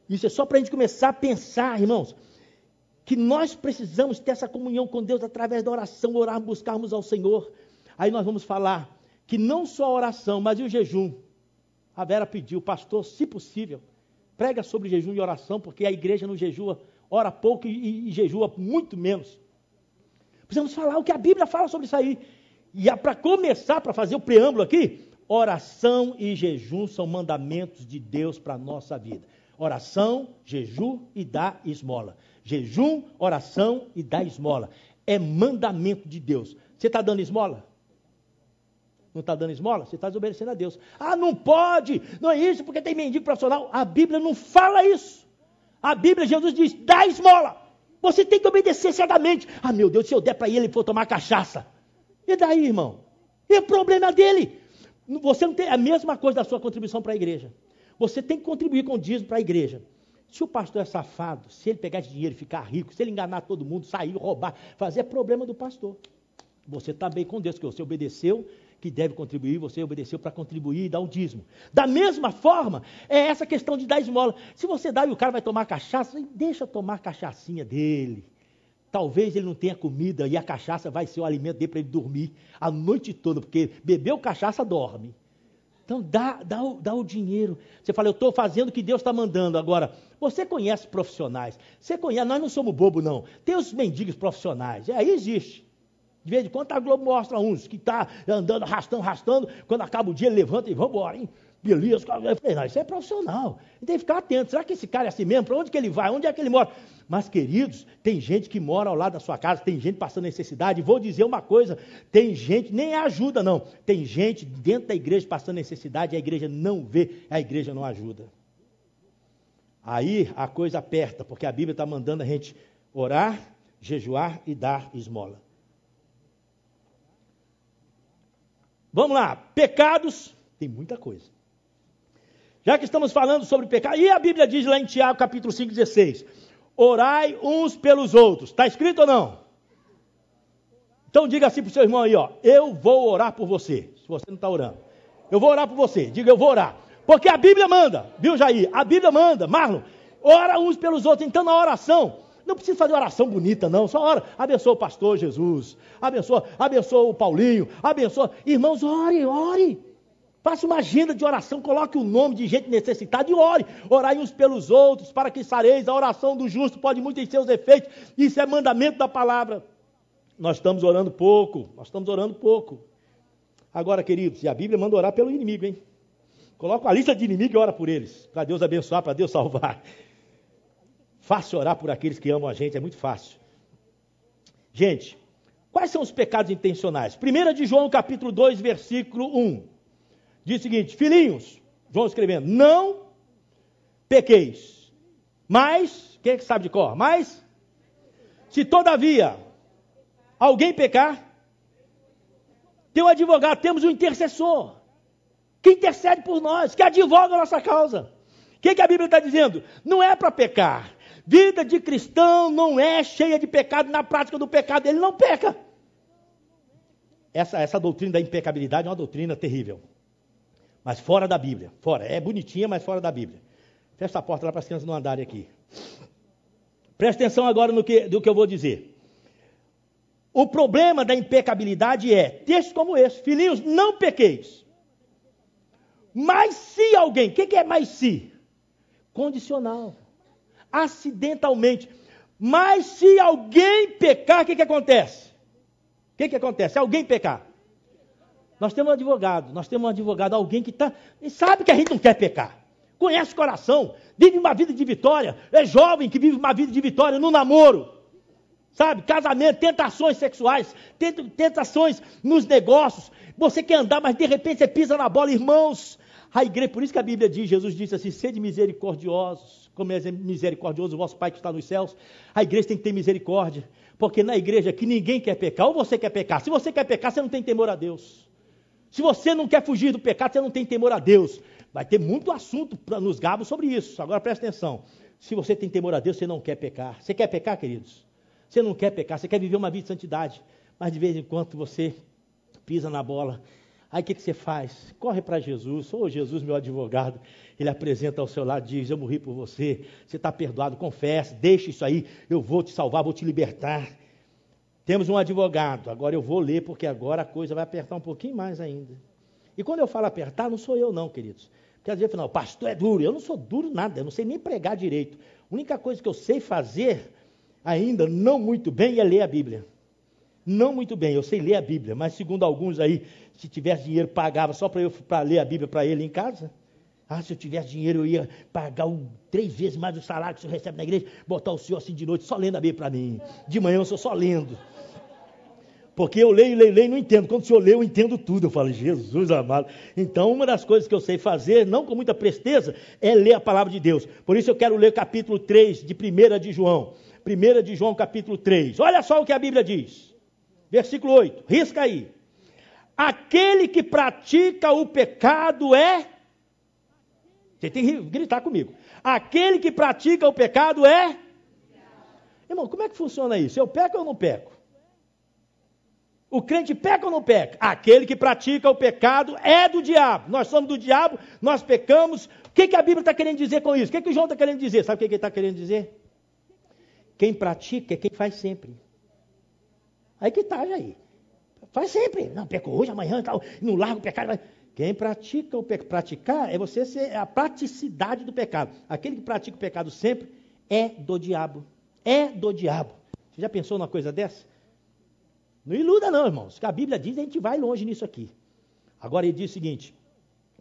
Isso é só para a gente começar a pensar, irmãos, que nós precisamos ter essa comunhão com Deus através da oração, orar, buscarmos ao Senhor. Aí nós vamos falar que não só a oração, mas e o jejum. A Vera pediu, pastor, se possível, prega sobre jejum e oração, porque a igreja não jejua, ora pouco e jejua muito menos. Precisamos falar o que a Bíblia fala sobre isso aí. E para começar, para fazer o preâmbulo aqui, oração e jejum são mandamentos de Deus para a nossa vida. Oração, jejum e dá esmola. Jejum, oração e dá esmola. É mandamento de Deus. Você está dando esmola? Não está dando esmola? Você está desobedecendo a Deus. Ah, não pode, não é isso, porque tem mendigo profissional. A Bíblia não fala isso. A Bíblia, Jesus diz, dá esmola. Você tem que obedecer cegamente. Ah, meu Deus, se eu der para ele for tomar cachaça. E daí, irmão? E o problema dele? Você não tem a mesma coisa da sua contribuição para a igreja. Você tem que contribuir com o dízimo para a igreja. Se o pastor é safado, se ele pegar esse dinheiro e ficar rico, se ele enganar todo mundo, sair, roubar, fazer, é problema do pastor. Você está bem com Deus, que você obedeceu, que deve contribuir, você obedeceu para contribuir e dar o dízimo. Da mesma forma, é essa questão de dar esmola. Se você dá e o cara vai tomar cachaça, deixa tomar a cachaçinha dele. Talvez ele não tenha comida e a cachaça vai ser o alimento dele para ele dormir a noite toda, porque bebeu cachaça, dorme. Então dá o dinheiro. Você fala, eu estou fazendo o que Deus está mandando. Agora, você conhece profissionais. Você conhece, nós não somos bobos não. Tem os mendigos profissionais, aí existe. De vez em quando a Globo mostra uns que está andando, arrastando, quando acaba o dia ele levanta e vamos embora, hein? Beleza, eu falei, não, isso é profissional. Tem que ficar atento, será que esse cara é assim mesmo? Para onde que ele vai? Onde é que ele mora? Mas, queridos, tem gente que mora ao lado da sua casa, tem gente passando necessidade. Vou dizer uma coisa, tem gente, nem ajuda não, tem gente dentro da igreja passando necessidade, a igreja não vê, a igreja não ajuda. Aí a coisa aperta, porque a Bíblia está mandando a gente orar, jejuar e dar esmola. Vamos lá, pecados, tem muita coisa. Já que estamos falando sobre pecado, e a Bíblia diz lá em Tiago, capítulo 5,16, orai uns pelos outros. Está escrito ou não? Então diga assim para o seu irmão aí, ó, eu vou orar por você, se você não está orando. Eu vou orar por você, diga eu vou orar. Porque a Bíblia manda, viu Jair? A Bíblia manda, Marlon, ora uns pelos outros. Então na oração, não precisa fazer oração bonita não, só ora, abençoa o pastor Jesus, abençoa o Paulinho, abençoa. Irmãos, ore. Faça uma agenda de oração, coloque o nome de gente necessitada e ore. Orai uns pelos outros, para que sareis. A oração do justo pode muito em seus efeitos. Isso é mandamento da palavra. Nós estamos orando pouco. Agora, queridos, e a Bíblia manda orar pelo inimigo, hein? Coloca uma lista de inimigos e ora por eles. Para Deus abençoar, para Deus salvar. Fácil orar por aqueles que amam a gente, é muito fácil. Gente, quais são os pecados intencionais? 1 de João, capítulo 2, versículo 1. Diz o seguinte, filhinhos, João escrevendo, não pequeis, mas, quem é que sabe de cor? Mas, se todavia alguém pecar, tem um advogado, temos um intercessor, que intercede por nós, que advoga a nossa causa. O que a Bíblia está dizendo? Não é para pecar. Vida de cristão não é cheia de pecado, na prática do pecado ele não peca. Essa doutrina da impecabilidade é uma doutrina terrível. Mas fora da Bíblia, fora. É bonitinha, mas fora da Bíblia. Fecha a porta lá para as crianças não andarem aqui. Presta atenção agora do que eu vou dizer. O problema da impecabilidade é, textos como esse, filhinhos, não pequeis. Mas se alguém, o que é mais se? Condicional. Acidentalmente. Mas se alguém pecar, o que acontece? O que acontece? Se alguém pecar. Nós temos um advogado, alguém que sabe que a gente não quer pecar. Conhece o coração, vive uma vida de vitória. É jovem que vive uma vida de vitória no namoro. Sabe, casamento, tentações sexuais, tentações nos negócios. Você quer andar, mas de repente você pisa na bola, irmãos. A igreja, por isso que a Bíblia diz, Jesus disse assim, sede misericordiosos, como é misericordioso o vosso Pai que está nos céus. A igreja tem que ter misericórdia, porque na igreja aqui ninguém quer pecar, ou você quer pecar. Se você quer pecar, você não tem temor a Deus. Se você não quer fugir do pecado, você não tem temor a Deus. Vai ter muito assunto nos gabos sobre isso. Agora presta atenção. Se você tem temor a Deus, você não quer pecar. Você quer pecar, queridos? Você não quer pecar, você quer viver uma vida de santidade. Mas de vez em quando você pisa na bola. Aí o que você faz? Corre para Jesus. Ô Jesus, meu advogado. Ele apresenta ao seu lado, diz, eu morri por você. Você está perdoado, confessa, deixa isso aí. Eu vou te salvar, vou te libertar. Temos um advogado, agora eu vou ler, porque agora a coisa vai apertar um pouquinho mais ainda. E quando eu falo apertar, não sou eu não, queridos. Porque às vezes eu falo, o pastor é duro. Eu não sou duro nada, eu não sei nem pregar direito. A única coisa que eu sei fazer, ainda não muito bem, é ler a Bíblia. Não muito bem, eu sei ler a Bíblia, mas segundo alguns aí, se tivesse dinheiro, pagava só para ler a Bíblia para ele em casa. Ah, se eu tivesse dinheiro, eu ia pagar 3 vezes mais o salário que o senhor recebe na igreja, botar o senhor assim de noite, só lendo a Bíblia para mim. De manhã eu sou só lendo. Porque eu leio e não entendo. Quando o senhor lê, eu entendo tudo. Eu falo, Jesus amado. Então, uma das coisas que eu sei fazer, não com muita presteza, é ler a palavra de Deus. Por isso eu quero ler capítulo 3 de 1 de João. 1 de João, capítulo 3. Olha só o que a Bíblia diz. Versículo 8. Risca aí. Aquele que pratica o pecado é... Você tem que gritar comigo. Aquele que pratica o pecado é... Irmão, como é que funciona isso? Eu peco ou não peco? O crente peca ou não peca? Aquele que pratica o pecado é do diabo. Nós somos do diabo, nós pecamos. O que a Bíblia está querendo dizer com isso? O que o João está querendo dizer? Sabe o que ele está querendo dizer? Quem pratica é quem faz sempre. Aí que está, Jair. Faz sempre. Não, peco hoje, amanhã e tal. Não larga o pecado. Quem pratica o pecado. Praticar é você ser a praticidade do pecado. Aquele que pratica o pecado sempre é do diabo. É do diabo. Você já pensou numa coisa dessa? Não iluda não, irmãos. O que a Bíblia diz, a gente vai longe nisso aqui. Agora ele diz o seguinte,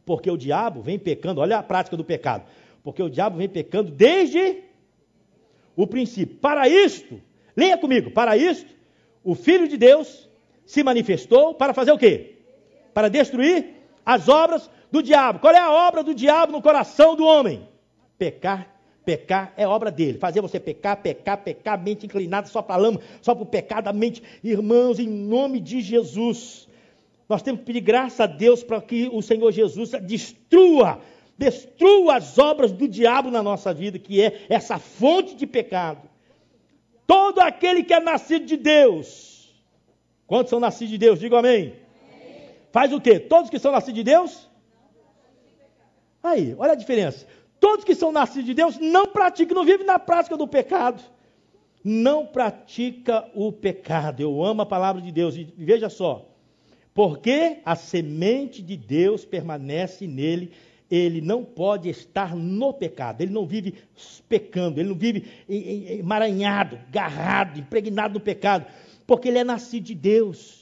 porque o diabo vem pecando, olha a prática do pecado, porque o diabo vem pecando desde o princípio. Para isto, leia comigo, para isto, o Filho de Deus se manifestou para fazer o quê? Para destruir as obras do diabo. Qual é a obra do diabo no coração do homem? Pecar. Pecar é obra dele, fazer você pecar, mente inclinada só para a lama, só para o pecado, a mente, irmãos, em nome de Jesus, nós temos que pedir graça a Deus para que o Senhor Jesus destrua as obras do diabo na nossa vida, que é essa fonte de pecado. Todo aquele que é nascido de Deus, quantos são nascidos de Deus? Diga amém. Faz o quê? Todos que são nascidos de Deus? Aí, olha a diferença. Todos que são nascidos de Deus não praticam, não vivem na prática do pecado. Não pratica o pecado. Eu amo a palavra de Deus. E veja só. Porque a semente de Deus permanece nele. Ele não pode estar no pecado. Ele não vive pecando. Ele não vive emaranhado, agarrado, impregnado no pecado. Porque ele é nascido de Deus.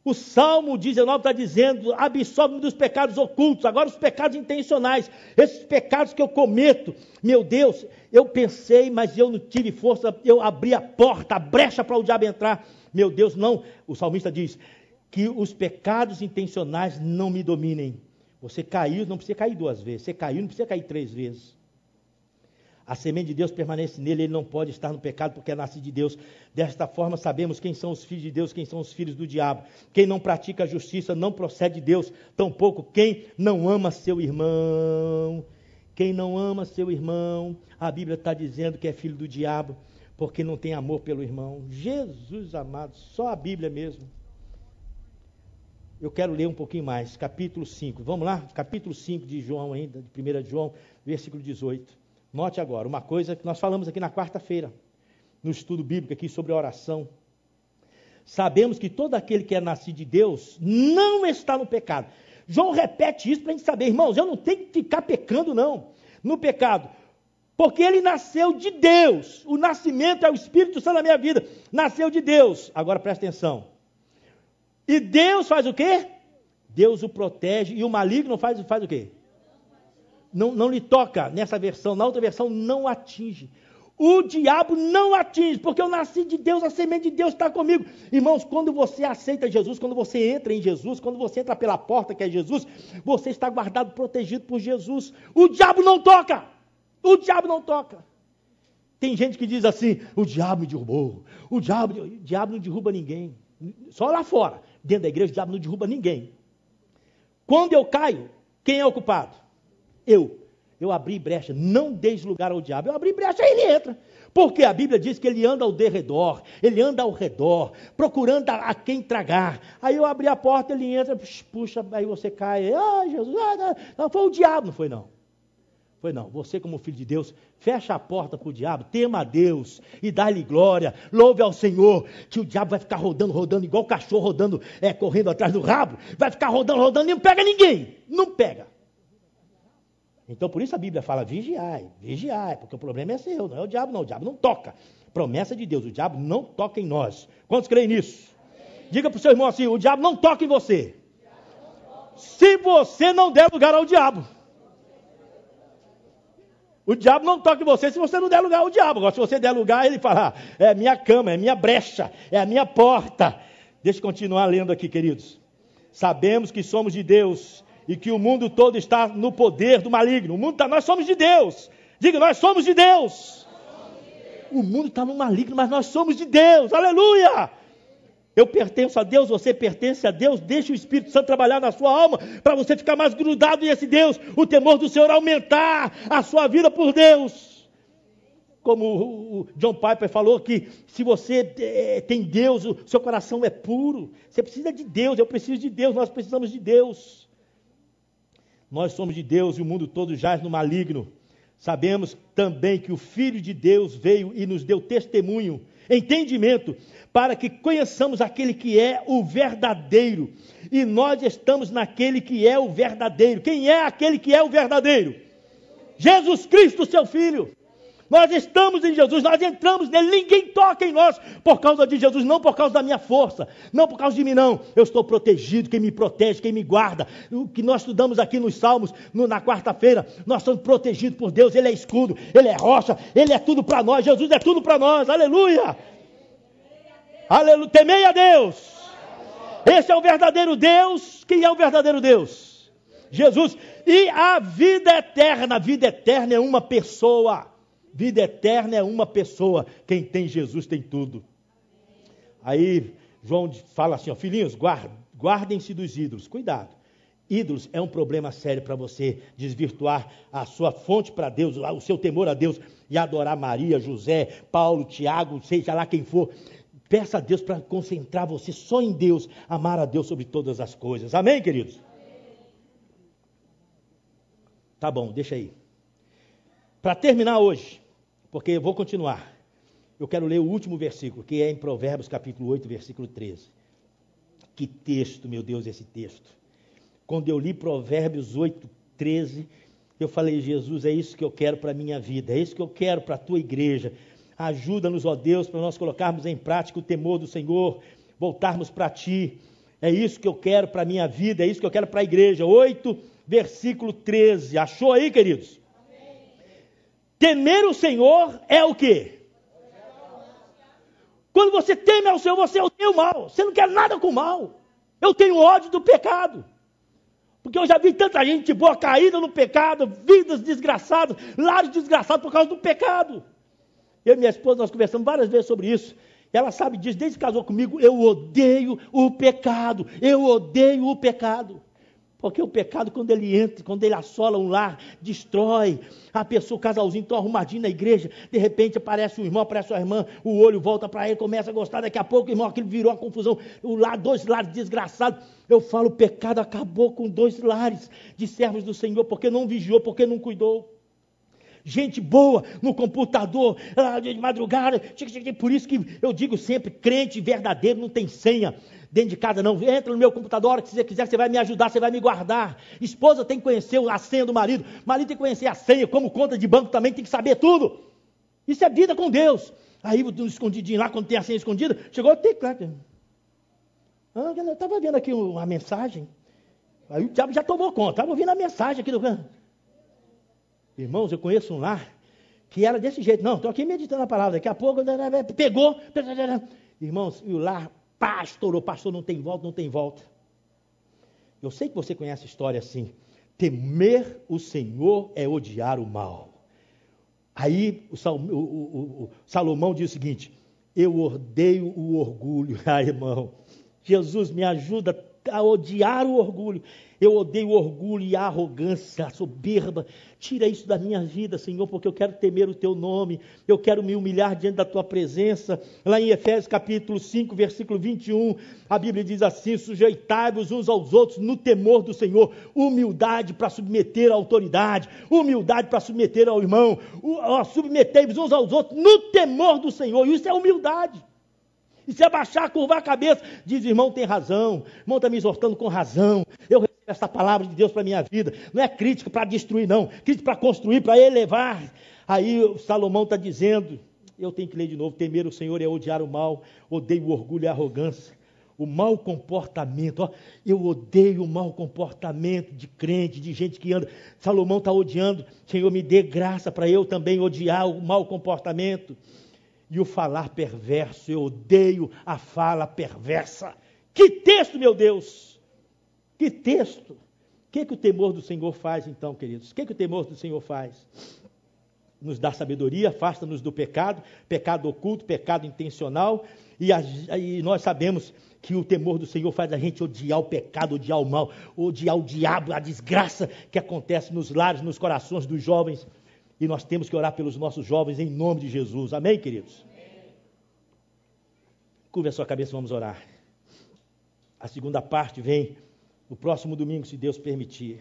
O Salmo 19 está dizendo, absolve-me dos pecados ocultos, agora os pecados intencionais, esses pecados que eu cometo, meu Deus, eu pensei, mas eu não tive força, eu abri a porta, a brecha para o diabo entrar, meu Deus, não, o salmista diz, que os pecados intencionais não me dominem, você caiu, não precisa cair 2 vezes, você caiu, não precisa cair 3 vezes, a semente de Deus permanece nele, ele não pode estar no pecado porque é nascido de Deus. Desta forma sabemos quem são os filhos de Deus, quem são os filhos do diabo. Quem não pratica a justiça não procede de Deus, tampouco quem não ama seu irmão. Quem não ama seu irmão, a Bíblia está dizendo que é filho do diabo, porque não tem amor pelo irmão. Jesus amado, só a Bíblia mesmo. Eu quero ler um pouquinho mais, capítulo 5. Vamos lá? Capítulo 5 de João ainda, de 1 de João, versículo 18. Note agora, uma coisa que nós falamos aqui na quarta-feira, no estudo bíblico aqui sobre a oração. Sabemos que todo aquele que é nascido de Deus não está no pecado. João repete isso para a gente saber, irmãos, eu não tenho que ficar pecando não, no pecado. Porque ele nasceu de Deus. O nascimento é o Espírito Santo na minha vida. Nasceu de Deus. Agora presta atenção. E Deus faz o quê? Deus o protege. E o maligno faz o quê? Não lhe toca nessa versão, na outra versão não atinge. O diabo não atinge, porque eu nasci de Deus, a semente de Deus está comigo. Irmãos, quando você aceita Jesus, quando você entra em Jesus, quando você entra pela porta que é Jesus, você está guardado, protegido por Jesus. O diabo não toca, o diabo não toca. Tem gente que diz assim, o diabo me derrubou, o diabo não derruba ninguém. Só lá fora, dentro da igreja o diabo não derruba ninguém. Quando eu caio, quem é o culpado? Eu abri brecha, não deixe lugar ao diabo, eu abri brecha, aí ele entra, porque a Bíblia diz que ele anda ao derredor, ele anda ao redor, procurando a quem tragar, aí eu abri a porta, ele entra, puxa, aí você cai, Jesus, não, foi o diabo, não foi não, você como filho de Deus, fecha a porta para o diabo, tema a Deus, e dá-lhe glória, louve ao Senhor, que o diabo vai ficar rodando, igual o cachorro rodando, correndo atrás do rabo, vai ficar rodando, e não pega ninguém, não pega. Então, por isso a Bíblia fala, vigiai, porque o problema é seu, não é o diabo não toca. Promessa de Deus, o diabo não toca em nós. Quantos creem nisso? Diga para o seu irmão assim, o diabo não toca em você. Se você não der lugar ao diabo. O diabo não toca em você se você não der lugar ao diabo. Agora, se você der lugar, ele fala, é a minha cama, é a minha brecha, é a minha porta. Deixa eu continuar lendo aqui, queridos. Sabemos que somos de Deus e que o mundo todo está no poder do maligno. Nós somos de Deus. Diga, nós somos de Deus. O mundo está no maligno, mas nós somos de Deus. Aleluia! Eu pertenço a Deus, você pertence a Deus. Deixa o Espírito Santo trabalhar na sua alma para você ficar mais grudado nesse Deus. O temor do Senhor aumentar a sua vida por Deus. Como o John Piper falou que se você tem Deus, o seu coração é puro. Você precisa de Deus, eu preciso de Deus, nós precisamos de Deus. Nós somos de Deus e o mundo todo jaz no maligno. Sabemos também que o Filho de Deus veio e nos deu testemunho, entendimento, para que conheçamos aquele que é o verdadeiro. E nós estamos naquele que é o verdadeiro. Quem é aquele que é o verdadeiro? Jesus Cristo, seu Filho. Nós estamos em Jesus, nós entramos nele, ninguém toca em nós por causa de Jesus, não por causa da minha força, não por causa de mim, não. Eu estou protegido, quem me protege, quem me guarda. O que nós estudamos aqui nos Salmos, na quarta-feira, nós somos protegidos por Deus, Ele é escudo, Ele é rocha, Ele é tudo para nós, Jesus é tudo para nós, aleluia! Aleluia, temei a Deus! Esse é o verdadeiro Deus. Quem é o verdadeiro Deus? Jesus. E a vida eterna é uma pessoa. Vida eterna é uma pessoa. Quem tem Jesus tem tudo. Aí João fala assim, ó, filhinhos, guardem-se dos ídolos. Cuidado. Ídolos é um problema sério para você desvirtuar a sua fonte para Deus, o seu temor a Deus e adorar Maria, José, Paulo, Tiago, seja lá quem for. Peça a Deus para concentrar você só em Deus, amar a Deus sobre todas as coisas. Amém, queridos? Tá bom, deixa aí. Para terminar hoje, porque eu vou continuar, eu quero ler o último versículo, que é em Provérbios capítulo 8, versículo 13. Que texto, meu Deus, esse texto. Quando eu li Provérbios 8, 13, eu falei, Jesus, é isso que eu quero para a minha vida, é isso que eu quero para a tua igreja. Ajuda-nos, ó Deus, para nós colocarmos em prática o temor do Senhor, voltarmos para Ti. É isso que eu quero para a minha vida, é isso que eu quero para a igreja. 8, versículo 13. Achou aí, queridos? Amém. Temer o Senhor é o quê? Quando você teme ao Senhor, você odeia o mal. Você não quer nada com o mal. Eu tenho ódio do pecado. Porque eu já vi tanta gente boa caída no pecado, vidas desgraçadas, lares desgraçados por causa do pecado. Eu e minha esposa, nós conversamos várias vezes sobre isso. Ela sabe disso, desde que casou comigo, eu odeio o pecado. Eu odeio o pecado. Porque o pecado, quando ele entra, quando ele assola um lar, destrói. A pessoa, o casalzinho, tão arrumadinho na igreja, de repente aparece o irmão, aparece a irmã, o olho volta para ele, começa a gostar, daqui a pouco, irmão, aquilo virou uma confusão. Dois lares desgraçados. Eu falo, o pecado acabou com 2 lares de servos do Senhor, porque não vigiou, porque não cuidou. Gente boa no computador, de madrugada, por isso que eu digo sempre, crente verdadeiro não tem senha dentro de casa não, entra no meu computador, a hora que você quiser, você vai me ajudar, você vai me guardar. Esposa tem que conhecer a senha do marido tem que conhecer a senha, como conta de banco também tem que saber tudo. Isso é vida com Deus. Aí, escondidinho lá, quando tem a senha escondida, chegou o teclado. Eu estava vendo aqui uma mensagem, aí o diabo já tomou conta, estava ouvindo a mensagem aqui do canto. Irmãos, eu conheço um lar que era desse jeito. Não, estou aqui meditando a palavra. Daqui a pouco, pegou. Irmãos, e o lar, estourou. Pastor, não tem volta, não tem volta. Eu sei que você conhece a história assim. Temer o Senhor é odiar o mal. Aí, o Salomão diz o seguinte, eu odeio o orgulho. Irmão, Jesus me ajuda a odiar o orgulho. Eu odeio o orgulho e a arrogância, a soberba. Tira isso da minha vida, Senhor, porque eu quero temer o Teu nome. Eu quero me humilhar diante da Tua presença. Lá em Efésios capítulo 5, versículo 21, a Bíblia diz assim, sujeitai-vos uns aos outros no temor do Senhor. Humildade para submeter à autoridade. Humildade para submeter ao irmão. Submetei-vos uns aos outros no temor do Senhor. Isso é humildade. E se abaixar, curvar a cabeça, diz, irmão, tem razão, irmão está me exortando com razão, eu recebo essa palavra de Deus para a minha vida, não é crítica para destruir não, crítica para construir, para elevar. Aí o Salomão está dizendo, Eu tenho que ler de novo. Temer o Senhor é odiar o mal, odeio o orgulho e a arrogância. O mau comportamento, eu odeio o mau comportamento de crente, de gente que anda. Salomão está odiando. Senhor, me dê graça para eu também odiar o mau comportamento. E o falar perverso, eu odeio a fala perversa. Que texto, meu Deus! Que texto! O que o temor do Senhor faz então, queridos? O que o temor do Senhor faz? Nos dá sabedoria, afasta-nos do pecado, pecado oculto, pecado intencional, e nós sabemos que o temor do Senhor faz a gente odiar o pecado, odiar o mal, odiar o diabo, a desgraça que acontece nos lares, nos corações dos jovens, e nós temos que orar pelos nossos jovens em nome de Jesus, amém, queridos? Curva a sua cabeça, vamos orar. A segunda parte vem no próximo domingo, se Deus permitir.